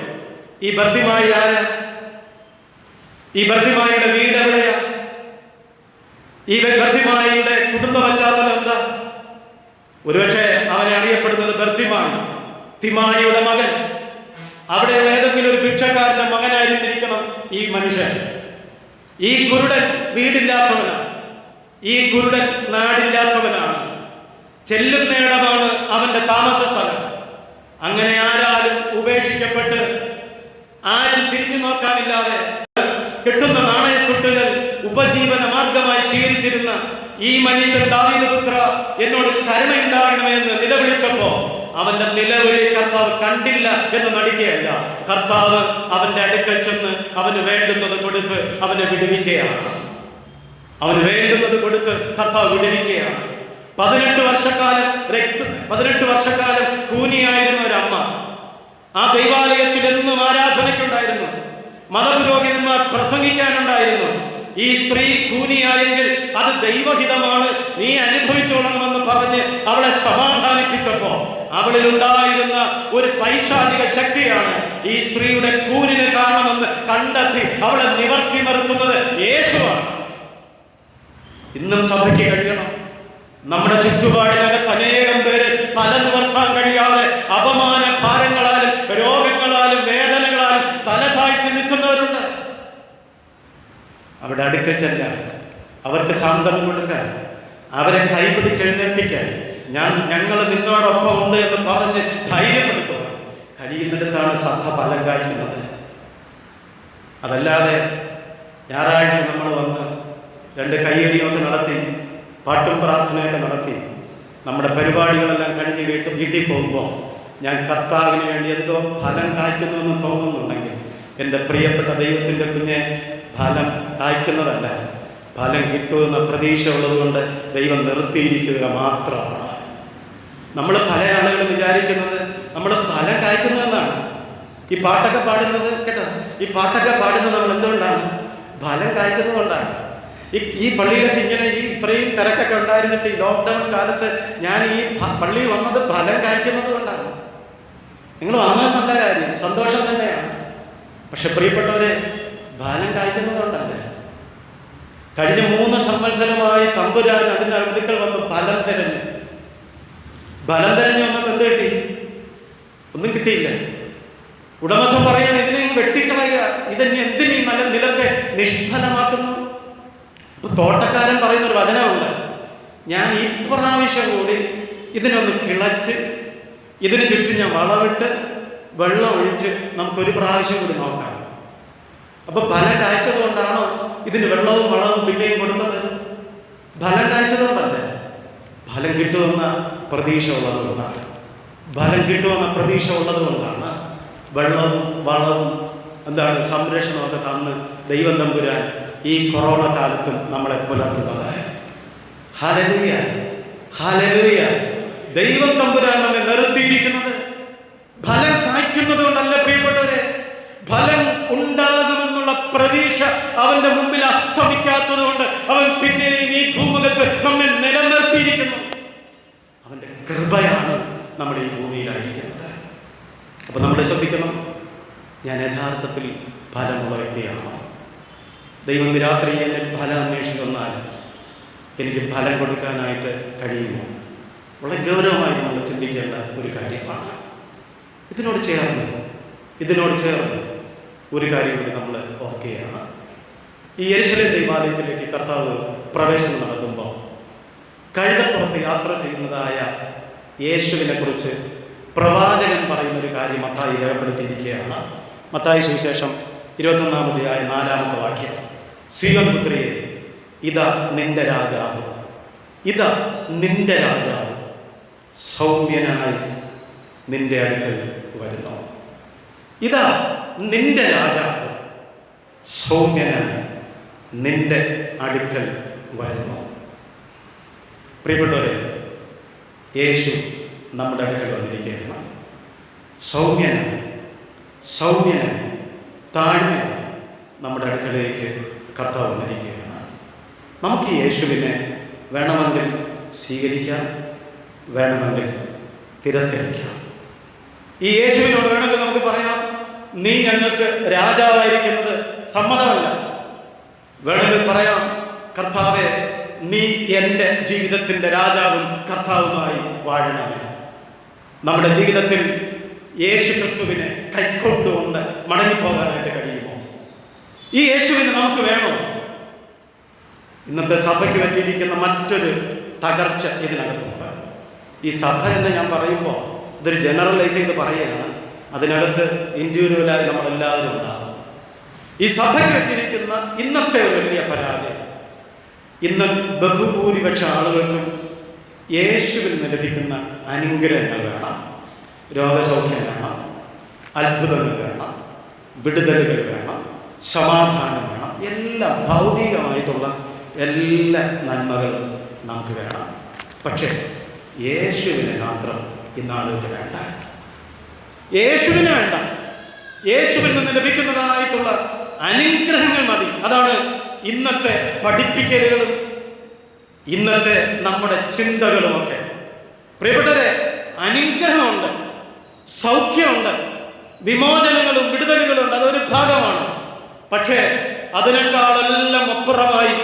ഈ ബർത്തിമായി ആരാ? ഈ ബർത്തിമായിയുടെ വീട് എവിടെയാ? ഈ ബർത്തിമായിയുടെ കുടുംബ പശ്ചാത്തലം എന്താ? ഒരുപക്ഷെ അവനെ അറിയപ്പെടുന്നത് ബർത്തിമായി, തിമായിയുടെ മകൻ. അവിടെയുള്ള ഏതെങ്കിലും ഒരു ഭിക്ഷക്കാരന്റെ മകനായിരുന്നിരിക്കണം ഈ മനുഷ്യൻ. ഈ കുരുടൻ വീടില്ലാത്തവനാണ്, ഈ കുരുടൻ നാടില്ലാത്തവനാണ്. ചെല്ലുന്നിടമാണ് അവന്റെ താമസ സ്ഥലം. അങ്ങനെ ആരാലും ഉപേക്ഷിക്കപ്പെട്ട് ആരും തിരിഞ്ഞു നോക്കാനില്ലാതെ കിട്ടുന്ന നാണയത്തുട്ടുകൾ ഉപജീവന മാർഗമായി സ്വീകരിച്ചിരുന്ന ഈ മനുഷ്യൻ ദാവീദ് പുത്ര എന്നോട് കരുണയുണ്ടാകണമേ എന്ന് നിലവിളിച്ചപ്പോ അവന്റെ നിലവിളി കർത്താവ് കണ്ടില്ല എന്ന് നടിക്കുകയല്ല. കർത്താവ് അവന്റെ അടുക്കൽ ചെന്ന് അവന് വേണ്ടുന്നത് കൊടുത്ത് അവനെ വിടുവിക്കുകയാണ്. അവന് വേണ്ടുന്നത് കൊടുത്ത് കർത്താവ് വിടുവിക്കുകയാണ്. 18 വർഷക്കാലം കൂനിയായിരുന്ന ഒരമ്മ ആ ദൈവാലയത്തിൽ എന്നും ആരാധനയ്ക്കുണ്ടായിരുന്നു. മതപുരോഹിതന്മാർ പ്രസംഗിക്കാനുണ്ടായിരുന്നു. ഈ സ്ത്രീ കൂനിയായെങ്കിൽ അത് ദൈവഹിതമാണ്, നീ അനുഭവിച്ചോളണമെന്ന് പറഞ്ഞ് അവളെ സമാധാനിപ്പിച്ചപ്പോ അവളിൽ ഉണ്ടായിരുന്ന ഒരു പൈശാചിക ശക്തിയാണ് ഈ സ്ത്രീയുടെ കൂനിന് കാരണമെന്ന് കണ്ടെത്തി അവളെ നിവർത്തി നിർത്തുന്നത് യേശുവാണ്. ഇന്നും സഭയ്ക്ക് കഴിയണം. നമ്മുടെ ചുറ്റുപാടിനകത്ത് അനേകം പേര് തല നിവർത്താൻ കഴിയാതെ അപമാന ഭാരങ്ങളാലും രോഗങ്ങളാലും വേദനകളാലും തല താഴ്ത്തി നിൽക്കുന്നവരുണ്ട്. അവിടെ അടുക്കൽ ചെല്ലാൻ, അവർക്ക് സാന്ത്വനം കൊടുക്കാൻ, അവരെ കൈപിടിച്ചെഴുന്നേൽപ്പിക്കാൻ, ഞങ്ങൾ നിന്നോടൊപ്പം ഉണ്ട് എന്ന് പറഞ്ഞ് ധൈര്യപ്പെടുത്തുക കഴിയുന്നിടത്താണ് സഭ ഫലം കായ്ക്കുന്നത്. അതല്ലാതെ ഞായറാഴ്ച നമ്മൾ വന്ന് 2 കയ്യടിയൊക്കെ നടത്തി പാട്ടും പ്രാർത്ഥനയൊക്കെ നടത്തി നമ്മുടെ പരിപാടികളെല്ലാം കഴിഞ്ഞ് വീട്ടിൽ പോകുമ്പോൾ ഞാൻ കർത്താവിന് വേണ്ടി എന്തോ ഫലം കായ്ക്കുന്നു എന്ന് തോന്നുന്നുണ്ടെങ്കിൽ എൻ്റെ പ്രിയപ്പെട്ട ദൈവത്തിൻ്റെ കുഞ്ഞെ, ഫലം കായ്ക്കുന്നതല്ല, ഫലം കിട്ടുമെന്ന പ്രതീക്ഷ ഉള്ളതുകൊണ്ട് ദൈവം നിർത്തിയിരിക്കുക മാത്രമാണ്. നമ്മൾ പല ആളുകളും വിചാരിക്കുന്നത് നമ്മൾ ഫലം കായ്ക്കുന്നതെന്നാണ്. ഈ പാട്ടൊക്കെ പാടുന്നത് കേട്ടോ, ഈ പാട്ടൊക്കെ പാടുന്നത് നമ്മൾ എന്തുകൊണ്ടാണ്? ഫലം കായ്ക്കുന്നതുകൊണ്ടാണ്. ഈ പള്ളിയിലൊക്കെ ഇങ്ങനെ ഇത്രയും തിരക്കൊക്കെ ഉണ്ടായിരുന്നിട്ട് ഈ ലോക്ക്ഡൗൺ കാലത്ത് ഞാൻ ഈ പള്ളിയിൽ വന്നത് ഫലം കായ്ക്കുന്നത് കൊണ്ടാണ്. നിങ്ങൾ വന്നത് നല്ല കാര്യം, സന്തോഷം തന്നെയാണ്. പക്ഷെ പ്രിയപ്പെട്ടവരെ, ഫലം കായ്ക്കുന്നതുകൊണ്ടല്ലേ. കഴിഞ്ഞ 3 സംവത്സരമായി തമ്പുരാൻ അതിൻ്റെ അടുക്കൽ വന്ന് ഫലം തിരഞ്ഞു വന്നപ്പോൾ എന്ത് കിട്ടി? ഒന്നും കിട്ടിയില്ല. ഉടമസ്ഥൻ പറയാണ്, ഇതിനെ വെട്ടിക്കളയുക, ഇതിനെ എന്തിനീ നല്ല നിലത്തെ നിഷ്ഫലമാക്കുന്നു. അപ്പൊ തോട്ടക്കാരൻ പറയുന്ന ഒരു വചനമുണ്ട്, ഞാൻ ഈ പ്രാവശ്യം കൂടി ഇതിനൊന്ന് കിളച്ച് ഇതിന് ചുറ്റും ഞാൻ വളമിട്ട് വെള്ളം ഒഴിച്ച് നമുക്കൊരു പ്രാവശ്യം കൂടി നോക്കാം. അപ്പൊ ഫലം കായ്ച്ചതുകൊണ്ടാണോ ഇതിന് വെള്ളവും വളവും പിന്നെയും കൊടുത്തത്? ഫലം കായ്ച്ചതുകൊണ്ടല്ലേ. ഫലം കിട്ടുമെന്ന പ്രതീക്ഷ ഉള്ളതുകൊണ്ടാണ്. വെള്ളവും വളവും സംരക്ഷണമൊക്കെ തന്ന് ദൈവം തമ്പുരാൻ ഈ കൊറോണ കാലത്തും നമ്മളെ പുലർത്തുന്നത്. Hallelujah, hallelujah. ദൈവം തമ്പുരാൻ നമ്മെ നിർത്തിയിരിക്കുന്നത് ഫലം കായ്ക്കുന്നത് കൊണ്ടല്ല പ്രിയപ്പെട്ടവരെ. ഫലം ഉണ്ടാകുമെന്നുള്ള പ്രതീക്ഷ അവന്റെ മുമ്പിൽ അസ്തമിക്കാത്തത് കൊണ്ട് അവൻ പിന്നെയും ഈ ഭൂമുഖത്ത് നമ്മെ നിലനിർത്തിയിരിക്കുന്നു. അവന്റെ കൃപയാണ് നമ്മൾ ഈ ഭൂമിയിലായിരിക്കുന്നത്. അപ്പൊ നമ്മൾ ശ്രദ്ധിക്കണം, ഞാൻ യഥാർത്ഥത്തിൽ ഫലമുള്ള വ്യക്തിയാണോ? ദൈവം രാത്രി എന്നെ ഫലം അന്വേഷിച്ച് വന്നാൽ എനിക്ക് ഫലം കൊടുക്കാനായിട്ട് കഴിയുമോ? വളരെ ഗൗരവമായി നമ്മൾ ചിന്തിക്കേണ്ട ഒരു കാര്യമാണ്. ഇതിനോട് ചേർന്ന് ഒരു കാര്യം കൂടി നമ്മൾ ഓർക്കുകയാണ്. ഈ യെരൂശലേം ദൈവാലയത്തിലേക്ക് കർത്താവ് പ്രവേശനം നടത്തുമ്പോൾ കഴുതപ്പുറത്ത് യാത്ര ചെയ്യുന്നതായ യേശുവിനെ കുറിച്ച് പ്രവാചകൻ പറയുന്നൊരു കാര്യം മത്തായി രേഖപ്പെടുത്തിയിരിക്കുകയാണ്. മത്തായി സുവിശേഷം 21-ാം അധ്യായം 4-ാമത്തെ വാക്യം, സീയോൻ പുത്രിയെ, ഇതാ നിന്റെ രാജാവ്, ഇതാ നിന്റെ രാജാവ് സൗമ്യനായി നിന്റെ അടുക്കൽ വരുന്നു. ഇതാ നിന്റെ രാജാവ് സൗമ്യനായി നിന്റെ അടുക്കൽ വരുന്നു. പ്രിയപ്പെട്ടവരെ, യേശു നമ്മുടെ അടുക്കൽ വന്നിരിക്കുകയാണ്. സൗമ്യനായി താഴ്മയായി നമ്മുടെ അടുക്കലേക്ക് കർത്താവ് വന്നിരിക്കുകയാണ്. നമുക്ക് ഈ യേശുവിനെ വേണമെങ്കിൽ സ്വീകരിക്കാം, വേണമെങ്കിൽ തിരസ്കരിക്കാം. ഈ യേശുവിനോട് വേണമെങ്കിൽ നമുക്ക് പറയാം, നീ ഞങ്ങൾക്ക് രാജാവായിരിക്കുന്നത് സമ്മതമല്ല. വേണമെങ്കിൽ പറയാം, കർത്താവെ, നീ എൻ്റെ ജീവിതത്തിൻ്റെ രാജാവും കർത്താവുമായി വാഴണമേ. നമ്മുടെ ജീവിതത്തിൽ യേശു ക്രിസ്തുവിനെ കൈക്കൊണ്ടുകൊണ്ട് മടങ്ങിപ്പോകാനായിട്ട് കഴിയുമോ? ഈ യേശുവിനെ നമുക്ക് വേണോ? ഇന്നത്തെ സഭയ്ക്ക് പറ്റിയിരിക്കുന്ന മറ്റൊരു തകർച്ച ഇതിനകത്തുണ്ട്. ഈ സഭ എന്ന് ഞാൻ പറയുമ്പോൾ ഇതൊരു ജനറലൈസ് ചെയ്ത് പറയുകയാണ്. അതിനകത്ത് ഇൻഡിവിജ്വലായി നമ്മളെല്ലാവരും ഉണ്ടാകും. ഈ സഭയ്ക്ക് പറ്റിയിരിക്കുന്ന ഇന്നത്തെ ഒരു വലിയ പരാജയം, ഇന്ന് ബഹുഭൂരിപക്ഷ ആളുകൾക്കും യേശുവിൽ നിന്ന് ലഭിക്കുന്ന അനുഗ്രഹങ്ങൾ വേണം, രോഗസൗഖ്യം വേണം, അത്ഭുതങ്ങൾ വേണം, വിടുതലുകൾ വേണം, സമാധാനം വേണം, എല്ലാം ഭൗതികമായിട്ടുള്ള എല്ലാ നന്മകളും നമുക്ക് വേണം. പക്ഷേ യേശുവിനെ മാത്രം ഇന്നാളുകൾക്ക് വേണ്ട. യേശുവിനെ വേണ്ട. യേശുവിൽ നിന്ന് ലഭിക്കുന്നതായിട്ടുള്ള അനുഗ്രഹങ്ങൾ മതി. അതാണ് ഇന്നത്തെ പഠിപ്പിക്കലുകളും ഇന്നത്തെ നമ്മുടെ ചിന്തകളുമൊക്കെ. പ്രിയപ്പെട്ടവരെ, അനുഗ്രഹമുണ്ട്, സൗഖ്യമുണ്ട്, വിമോചനങ്ങളും വിടുതലുകളുണ്ട്, അതൊരു ഭാഗമാണ്. പക്ഷേ അതിനേക്കാളെല്ലാം അപ്പുറമായി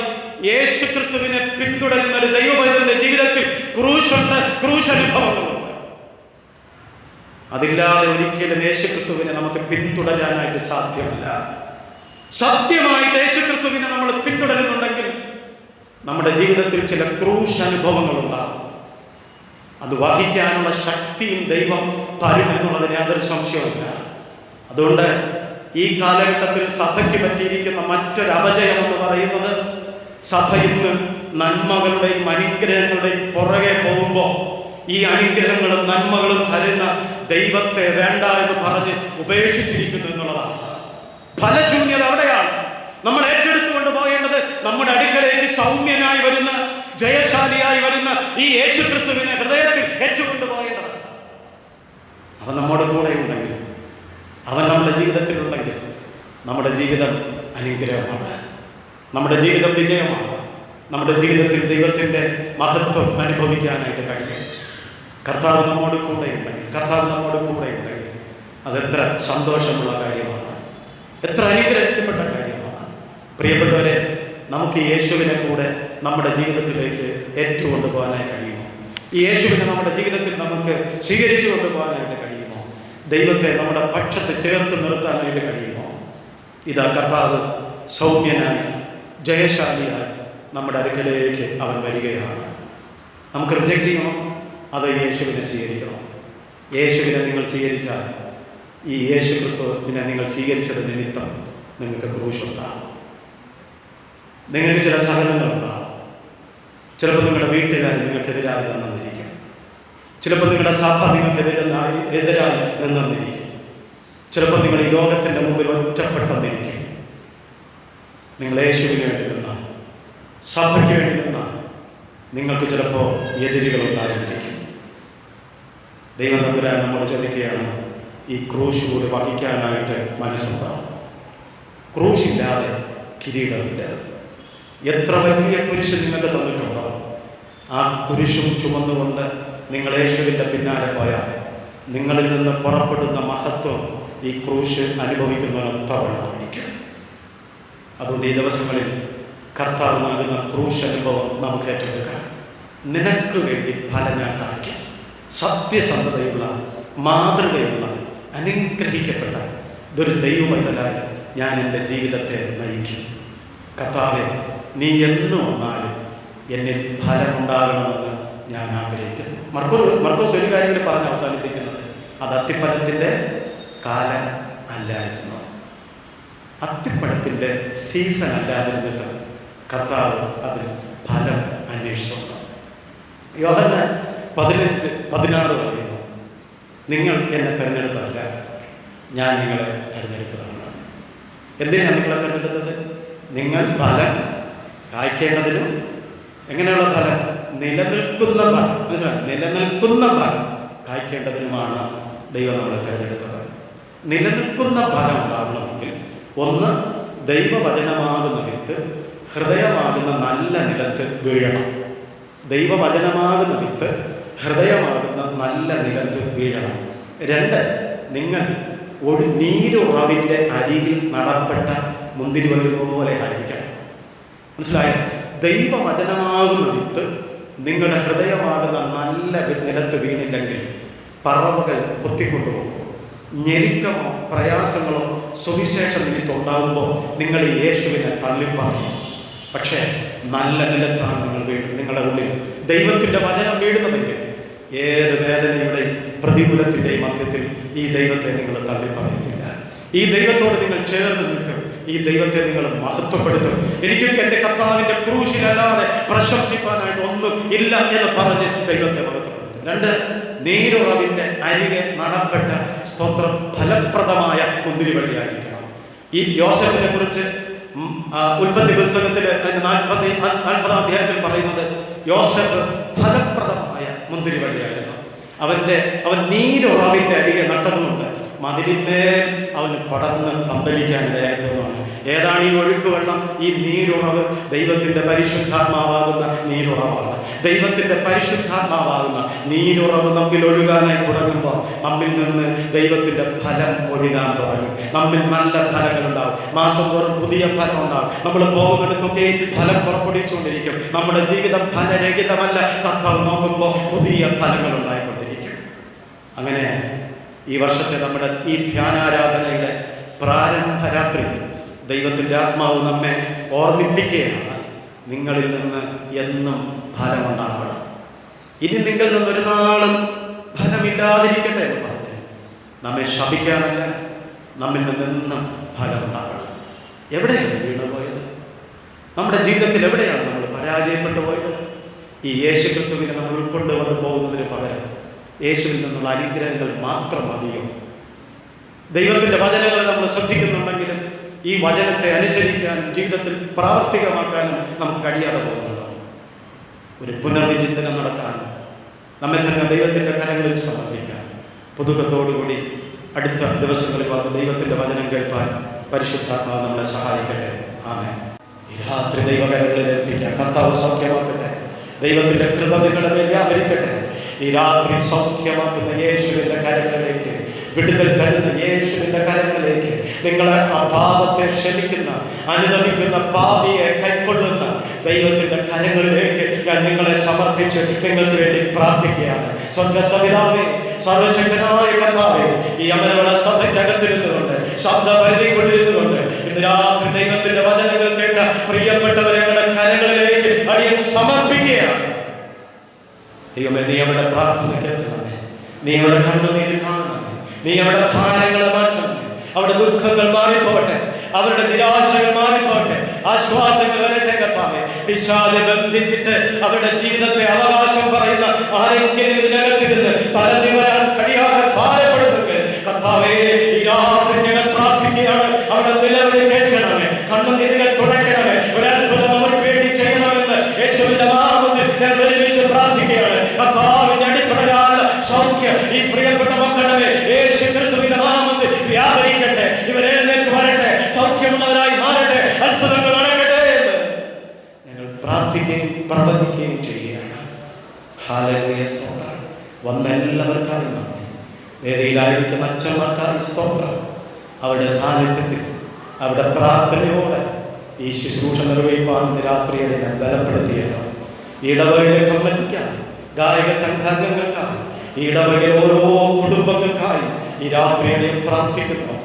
യേശു ക്രിസ്തുവിനെ പിന്തുടരുന്ന ഒരു ദൈവപൈതലിന്റെ ജീവിതത്തിൽ ക്രൂശുണ്ട്, ക്രൂശനുഭവങ്ങളുണ്ട്. അതില്ലാതെ ഒരിക്കലും യേശു ക്രിസ്തുവിനെ നമുക്ക് പിന്തുടരാനായിട്ട് സാധ്യമല്ല. സത്യമായിട്ട് യേശു ക്രിസ്തുവിനെ നമ്മൾ പിന്തുടരുന്നുണ്ടെങ്കിൽ നമ്മുടെ ജീവിതത്തിൽ ചില ക്രൂശനുഭവങ്ങളുണ്ടാകും. അത് വഹിക്കാനുള്ള ശക്തിയും ദൈവം തരുമെന്നുള്ളതിന് യാതൊരു സംശയവുമില്ല. അതുകൊണ്ട് ഈ കാലഘട്ടത്തിൽ സഭയ്ക്ക് പറ്റിയിരിക്കുന്ന മറ്റൊരു അപജയം എന്ന് പറയുന്നത്, സഭ ഇന്ന് നന്മകളുടെയും അനുഗ്രഹങ്ങളുടെയും പുറകെ പോകുമ്പോൾ ഈ അനുഗ്രഹങ്ങളും നന്മകളും തരുന്ന ദൈവത്തെ വേണ്ട എന്ന് പറഞ്ഞ് ഉപേക്ഷിച്ചിരിക്കുന്നു എന്നുള്ളതാണ്. ഫലശൂന്യത അവിടെയാണ്. നമ്മൾ ഏറ്റെടുത്തുകൊണ്ട് പോകേണ്ടത് നമ്മുടെ അടുക്കലേക്ക് സൗമ്യനായി വരുന്ന, ജയശാലിയായി വരുന്ന ഈ യേശു ക്രിസ്തുവിനെ ഹൃദയത്തിൽ ഏറ്റുകൊണ്ട് പോകേണ്ടതാണ്. അവൻ നമ്മുടെ കൂടെ ഉണ്ടെങ്കിൽ, അവൻ നമ്മുടെ ജീവിതത്തിലുണ്ടെങ്കിൽ നമ്മുടെ ജീവിതം അനുഗ്രഹമാണ്, നമ്മുടെ ജീവിതം വിജയമാണ്, നമ്മുടെ ജീവിതത്തിൽ ദൈവത്തിൻ്റെ മഹത്വം അനുഭവിക്കാനായിട്ട് കഴിയും. കർത്താവ് നമ്മോട് കൂടെ ഉണ്ടെങ്കിൽ, കർത്താവ് നമ്മോട് കൂടെ ഉണ്ടെങ്കിൽ അതെത്ര സന്തോഷമുള്ള കാര്യമാണ്, എത്ര അനുഗ്രഹിക്കപ്പെട്ട കാര്യമാണ്. പ്രിയപ്പെട്ടവരെ, നമുക്ക് യേശുവിനെ കൂടെ നമ്മുടെ ജീവിതത്തിലേക്ക് ഏറ്റുകൊണ്ട് പോകാനായി കഴിയുമോ? ഈ യേശുവിനെ നമ്മുടെ ജീവിതത്തിൽ നമുക്ക് സ്വീകരിച്ചു കൊണ്ടുപോകാനായിട്ട് കഴിയുമോ? ദൈവത്തെ നമ്മുടെ പക്ഷത്ത് ചേർത്ത് നിർത്താനായിട്ട് കഴിയുമോ? ഇതാ കർത്താവ് സൗമ്യനായി ജയശാലിയായി നമ്മുടെ അടുക്കലേക്ക് അവൻ വരികയാണ്. നമുക്ക് റിജക്റ്റ് ചെയ്യണോ? അത് യേശുവിനെ സ്വീകരിക്കണോ? യേശുവിനെ നിങ്ങൾ സ്വീകരിച്ചാൽ, ഈ യേശു ക്രിസ്തുവിനെ നിങ്ങൾ സ്വീകരിച്ചത് നിമിത്തം നിങ്ങൾക്ക് ക്രൂശുണ്ടാകും, നിങ്ങൾക്ക് ചില സഹനങ്ങളുണ്ടാകും. ചിലപ്പോൾ നിങ്ങളുടെ വീട്ടുകാർ നിങ്ങൾക്കെതിരായി നിന്നിരിക്കും, ചിലപ്പോൾ നിങ്ങളുടെ സഭ നിങ്ങൾക്കെതിരായി നിന്നിരിക്കും, ചിലപ്പോൾ നിങ്ങൾ ഈ ലോകത്തിൻ്റെ മുമ്പിൽ ഒറ്റപ്പെട്ടെന്നിരിക്കും. നിങ്ങൾ യേശുവിന് വേണ്ടി നിന്നാൽ, സഭയ്ക്ക് വേണ്ടി നിന്നാൽ നിങ്ങൾക്ക് ചിലപ്പോൾ എതിരുകളുണ്ടായിരിക്കും. ദൈവം തമ്പുരാൻ നമ്മൾ ചോദിക്കുകയാണ്, ഈ ക്രൂശ് കൂടി വഹിക്കാനായിട്ട് മനസ്സുണ്ടാവും. ക്രൂശില്ലാതെ കിരീടമില്ല. എത്ര വലിയ കുരിശ് നിങ്ങൾക്ക് തന്നിട്ടുണ്ടോ, ആ കുരിശും ചുമന്നുകൊണ്ട് നിങ്ങൾ യേശുവിൻ്റെ പിന്നാലെ പോയാൽ നിങ്ങളിൽ നിന്ന് പുറപ്പെടുന്ന മഹത്വം ഈ ക്രൂശ് അനുഭവിക്കുന്നവനൊത്തവണ്ണമായിരിക്കും. അതുകൊണ്ട് ഈ ദിവസങ്ങളിൽ കർത്താവ് നൽകുന്ന ക്രൂശ് അനുഭവം നമുക്ക് ഏറ്റെടുക്കാം. നിനക്ക് വേണ്ടി ഫലം ഞാൻ കായ്ക്കും. സത്യസന്ധതയുള്ള, മാതൃകയുള്ള, അനുഗ്രഹിക്കപ്പെട്ട ഇതൊരു ദൈവപൈതലായി ഞാൻ എൻ്റെ ജീവിതത്തെ നയിക്കും. കർത്താവെ, നീ എന്ന് വന്നാലും എന്നിൽ ഫലമുണ്ടാകണമെന്ന് ഞാൻ ആഗ്രഹിക്കുന്നു. മർക്കോസ് ഒരു കാര്യം കൂടി പറഞ്ഞ് അവസാനിപ്പിക്കുന്നത്, അത് അത്തിപ്പഴത്തിൻ്റെ കാലം അല്ലായിരുന്നു. അത്തിപ്പഴത്തിൻ്റെ സീസൺ അല്ലാതിരുന്നിട്ട് കർത്താവ് അതിൽ ഫലം അന്വേഷിച്ചു. യോഹന്നാൻ 15:16 പറയുന്നു, നിങ്ങൾ എന്നെ തിരഞ്ഞെടുത്തതല്ല, ഞാൻ നിങ്ങളെ തിരഞ്ഞെടുത്തതാണ്. എന്തിനാണ് നിങ്ങളെ തിരഞ്ഞെടുത്തത്? നിങ്ങൾ ഫലം കായ്ക്കേണ്ടതിനും, എങ്ങനെയുള്ള ഫലം? നിലനിൽക്കുന്ന ഫലം. മനസ്സിലായി? നിലനിൽക്കുന്ന ഫലം കായ്ക്കേണ്ടതിനുമാണ് ദൈവം നമ്മളെ തിരഞ്ഞെടുത്തത്. നിലനിൽക്കുന്ന ഫലം ഉണ്ടാകണമെങ്കിൽ ഒന്ന്, ദൈവവചനമാകുന്ന വിത്ത് ഹൃദയമാകുന്ന നല്ല നിലത്ത് വീഴണം. ദൈവവചനമാകുന്ന വിത്ത് ഹൃദയമാകുന്ന നല്ല നിലത്ത് വീഴണം. 2, നിങ്ങൾ ഒരു നീരുറവിൻ്റെ അരികിൽ നടപ്പെട്ട മുന്തിരിവള്ളി പോലെ ആയിരിക്കണം. മനസ്സിലായോ? ദൈവവചനമാകുന്ന വിത്ത് നിങ്ങളുടെ ഹൃദയമാകുന്ന നല്ല നിലത്ത് വീണില്ലെങ്കിൽ പറവകൾ കൊത്തിക്കൊണ്ടുപോകും. ഞെരുക്കമോ പ്രയാസങ്ങളോ സുവിശേഷ നിമിത്തം ഉണ്ടാകുമ്പോൾ നിങ്ങൾ ഈ യേശുവിനെ തള്ളിപ്പറയും. പക്ഷേ നല്ല നിലത്താണ് നിങ്ങൾ നിങ്ങളുടെ ഉള്ളിൽ ദൈവത്തിൻ്റെ വചനം വീഴുന്നതെങ്കിൽ ഏത് വേദനയുടെയും പ്രതികൂലത്തിൻ്റെയും മധ്യത്തിൽ ഈ ദൈവത്തെ നിങ്ങൾ തള്ളിപ്പറയത്തില്ല. ഈ ദൈവത്തോട് നിങ്ങൾ ചേർന്ന് നിൽക്കും. ഈ ദൈവത്തെ നിങ്ങൾ മഹത്വപ്പെടുത്തും. എനിക്കൊക്കെ എൻ്റെ കർത്താവിൻ്റെ ക്രൂശിലല്ലാതെ പ്രശംസിക്കാനായിട്ട് ഒന്നും ഇല്ല എന്ന് പറഞ്ഞ് ദൈവത്തെ മഹത്വപ്പെടുത്തും. 2, നീരുറവിൻ്റെ അരികെ നടപ്പെട്ട സ്തോത്രം ഫലപ്രദമായ മുന്തിരിവള്ളിയായിരിക്കണം. ഈ യോസേഫിനെ കുറിച്ച് ഉൽപ്പത്തി പുസ്തകത്തിൽ 40-ാം അധ്യായത്തിൽ പറയുന്നത് യോസേഫ് ഫലപ്രദമായ മുന്തിരിവള്ളിയായിരുന്നു. അവൻ നീരുറവിൻ്റെ അരികെ നട്ടതുകൊണ്ട് മതിലിന്മേൽ അവന് പടർന്ന് പന്തലിക്കാനിടയായതുമാണ്. ഏതാണ് ഈ ഒഴുക്ക് വെള്ളം? ഈ നീരുറവ് ദൈവത്തിൻ്റെ പരിശുദ്ധാത്മാവാകുന്ന നീരുറവാണ്. ദൈവത്തിൻ്റെ പരിശുദ്ധാത്മാവാകുന്ന നീരുറവ് നമ്മിൽ ഒഴുകാനായി തുടങ്ങുമ്പോൾ നമ്മിൽ നിന്ന് ദൈവത്തിൻ്റെ ഫലം ഒഴുകാൻ തുടങ്ങും. നമ്മിൽ നല്ല ഫലങ്ങളുണ്ടാവും. മാസം തോറും പുതിയ ഫലം ഉണ്ടാവും. നമ്മൾ പോകുന്നിടത്തൊക്കെ ഫലം പുറപ്പെടുവിച്ചുകൊണ്ടിരിക്കും. നമ്മുടെ ജീവിതം ഫലരഹിതമല്ല. കർത്താവ് നോക്കുമ്പോൾ പുതിയ ഫലങ്ങൾ ഉണ്ടായിക്കൊണ്ടിരിക്കും. അങ്ങനെ ഈ വർഷത്തെ നമ്മുടെ ഈ ധ്യാനാരാധനയുടെ പ്രാരംഭ രാത്രി ദൈവത്തിൻ്റെ ആത്മാവ് നമ്മെ ഓർമ്മിപ്പിക്കുകയാണ്. നിങ്ങളിൽ നിന്ന് എന്നും ഫലമുണ്ടാവണം. ഇനി നിങ്ങളിൽ നിന്നൊരു നാളും ഫലമില്ലാതിരിക്കട്ടെ എന്ന് പറഞ്ഞ് നമ്മെ ശപിക്കാനല്ല, നമ്മിൽ നിന്നെന്നും ഫലമുണ്ടാവണം. എവിടെയാണ് വീണുപോയത്? നമ്മുടെ ജീവിതത്തിൽ എവിടെയാണ് നമ്മൾ പരാജയപ്പെട്ടു പോയത്? ഈ യേശു ക്രിസ്തുവിനെ നമ്മൾ ഉൾക്കൊണ്ടുവന്ന് പോകുന്നതിന് പകരം യേശുവിൽ നിന്നുള്ള അനുഗ്രഹങ്ങൾ മാത്രം മതിയോ? ദൈവത്തിൻ്റെ വചനങ്ങളെ നമ്മൾ ശ്രദ്ധിക്കുന്നുണ്ടെങ്കിലും ഈ വചനത്തെ അനുസരിക്കാനും ജീവിതത്തിൽ പ്രാവർത്തികമാക്കാനും നമുക്ക് കഴിയാതെ പോകുന്നുണ്ടോ? ഒരു പുനർവിചിന്തനം നടത്താനും നമ്മെ തന്നെ ദൈവത്തിൻ്റെ കരങ്ങളിൽ സമർപ്പിക്കാൻ പുതുക്കത്തോടുകൂടി അടുത്ത ദിവസങ്ങളിൽ വന്ന് ദൈവത്തിൻ്റെ വചനം കേൾപ്പാൻ പരിശുദ്ധാത്മാവ് നമ്മളെ സഹായിക്കട്ടെ. ആമേൻ. ഈ രാത്രി ദൈവകരങ്ങളിൽ എത്തിക്കാൻ കർത്താവ് സൗഖ്യമാക്കട്ടെ. ദൈവത്തിൻ്റെ കൃപ നിങ്ങളുടെ മേൽ വ്യാപരിക്കട്ടെ. ഈ രാത്രി സൗഖ്യമാക്കുന്ന യേശുവിൻ്റെ കരങ്ങളിലേക്ക്, വിടുതൽ തരുന്ന യേശുവിൻ്റെ കരങ്ങളിലേക്ക്, നിങ്ങളെ അഭാവത്തെ ക്ഷമിക്കുന്ന അനുദമിക്കുന്ന പാപിയെ കൈക്കൊള്ളുന്ന ദൈവത്തിൻ്റെ കരങ്ങളിലേക്ക് ഞാൻ നിങ്ങളെ സമർപ്പിച്ച് നിങ്ങൾക്ക് വേണ്ടി പ്രാർത്ഥിക്കുകയാണ്. സ്വർഗ്ഗസ്ഥപിതാവേ, സർവശക്തനായ കർത്താവേ, ഈ അമരവള സഭയ്ക്കകത്തിരുന്നുകൊണ്ട് ശബ്ദപരിധിക്കൊണ്ടിരുന്നുകൊണ്ട് ഇന്ന് രാത്രി ദൈവത്തിൻ്റെ വചനങ്ങൾ കേട്ട പ്രിയപ്പെട്ടവരെ കരങ്ങളിലേക്ക് അടിയൻ സമർപ്പിക്കുകയാണ്. ദൈവമേ, നീ അവരുടെ പ്രാർത്ഥന കേൾക്കണമേ. നീ അവരുടെ കണ്ണുനീര് കാണണമേ. നീ അവരുടെ ഭാരങ്ങളെ മാറ്റണമേ. അവരുടെ ദുഃഖങ്ങൾ മാറിപ്പോട്ടെ. അവരുടെ നിരാശകൾ മാറിപ്പോട്ടെ. ആശ്വാസങ്ങൾ വരട്ടെ കർത്താവേ. പിശാച് ബന്ധിച്ചിട്ട് അവരുടെ ജീവിതത്തെ അവകാശം പറയുന്ന ആരെങ്കിലും ഇതിനകത്തിരുന്ന് തലഞ്ഞു വരാൻ കഴിയാതെ ഭാരപ്പെടുന്നെങ്കിൽ കർത്താവേ, ഈ രാത്രി ഞങ്ങൾ പ്രാർത്ഥിക്കുകയാണ്. അവരുടെ നിലവിളി കേൾക്കണമേ. കണ്ണുനീരുകൾ തുടയ്ക്കണമേ. ഒരത്ഭുതം അവർക്ക് വേണ്ടി ചെയ്യണമെന്ന് യേശുവിന്റെ നാമത്തിൽ ഞാൻ ഒരുമിച്ച് പ്രാർത്ഥിക്കുകയാണ്. കർത്താവിന്റെ അടിപ്പടരാനുള്ള സൗഖ്യം ഈ പ്രിയപ്പെട്ട മക്കളുടെ യേശു ക്രിസ്തുവിന്റെ നാമത്തിൽ വ്യാപരിക്കട്ടെ. ഇവരെഴുന്നേറ്റ് വരട്ടെ, സൗഖ്യമുള്ളവരായി മാറട്ടെ, അത്ഭുതങ്ങൾ നടക്കട്ടെ എന്ന് ഞങ്ങൾ പ്രാർത്ഥിക്കുകയും പ്രവചിക്കുകയും ചെയ്യുകയാണ്. ഹല്ലേലൂയ, സ്തോത്രം. വന്ന എല്ലാവർക്കായി നന്ദി. വേദിയിലായിരിക്കുന്ന അച്ഛന്മാർക്കായി സ്തോത്രം. അവരുടെ സാന്നിധ്യത്തിൽ അവരുടെ പ്രാർത്ഥനയോടെ ഈ ശുശ്രൂഷ നിർവഹിക്കാൻ രാത്രിയെ ഞാൻ ബലപ്പെടുത്തിയല്ലോ. ഇടവകയിലെ കമ്മിറ്റിക്കായി, ഗായക സംഘാംഗങ്ങൾക്കായി, ഇടവകയിലെ ഓരോ കുടുംബങ്ങൾക്കായി ഈ രാത്രിയെ പ്രാർത്ഥിക്കുന്നു.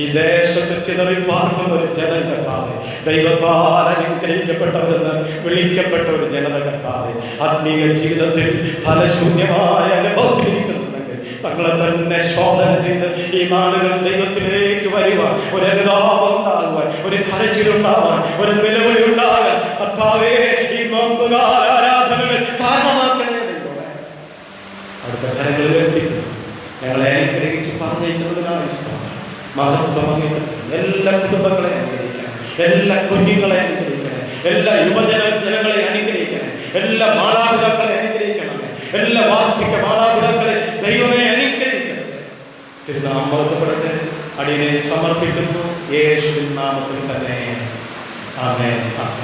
ഈ ദേശത്ത് ചിതറി പാർക്കുന്ന ഒരു ജനം കർത്താവേ, ദൈവത്താൽ അനുഗ്രഹിക്കപ്പെട്ടവരെന്ന് വിളിക്കപ്പെട്ട ഒരു ജനത കർത്താവേ, ആത്മീയ ജീവിതത്തിൽ ഫലശൂന്യമായ അനുഭവത്തിലിരിക്കുന്നുണ്ടെങ്കിൽ തങ്ങളെ തന്നെ ശോധന ചെയ്ത് ഈ നാളുകൾ ദൈവത്തിലേക്ക് വരുവാൻ, ഒരു അനുതാപം ഉണ്ടാകുവാൻ, ഒരു കരച്ചിലുണ്ടാവാൻ, ഒരു നിലവിളി ഉണ്ടാകാൻ കർത്താവേ ഈ നോമ്പുകാല ആരാധനകൾ കാരണമാക്കണേ. ദൈവമേ, അടുത്ത കരങ്ങളിൽ എത്തിക്കുന്നു. ഞങ്ങളെ അനുഗ്രഹിച്ച് പറഞ്ഞിരിക്കുന്നതിനായി സ്തോത്രം. മഹത്വം. എല്ലാ കുടുംബങ്ങളെ അനുഗ്രഹിക്കണം. എല്ലാ കുഞ്ഞുങ്ങളെ അനുഗ്രഹിക്കണേ. എല്ലാ ജനങ്ങളെ അനുഗ്രഹിക്കണേ. എല്ലാ മാതാപിതാക്കളെ അനുഗ്രഹിക്കണമേ. എല്ലാ വാർദ്ധക്യ മാതാപിതാക്കളെ ദൈവമേ അനുഗ്രഹിക്കണമേ. തിരുനാമം മഹത്വപ്പെടട്ടെ. അടിയനെ സമർപ്പിക്കുന്നു യേശുവിൻ നാമത്തിൽ തന്നെ. ആമേൻ.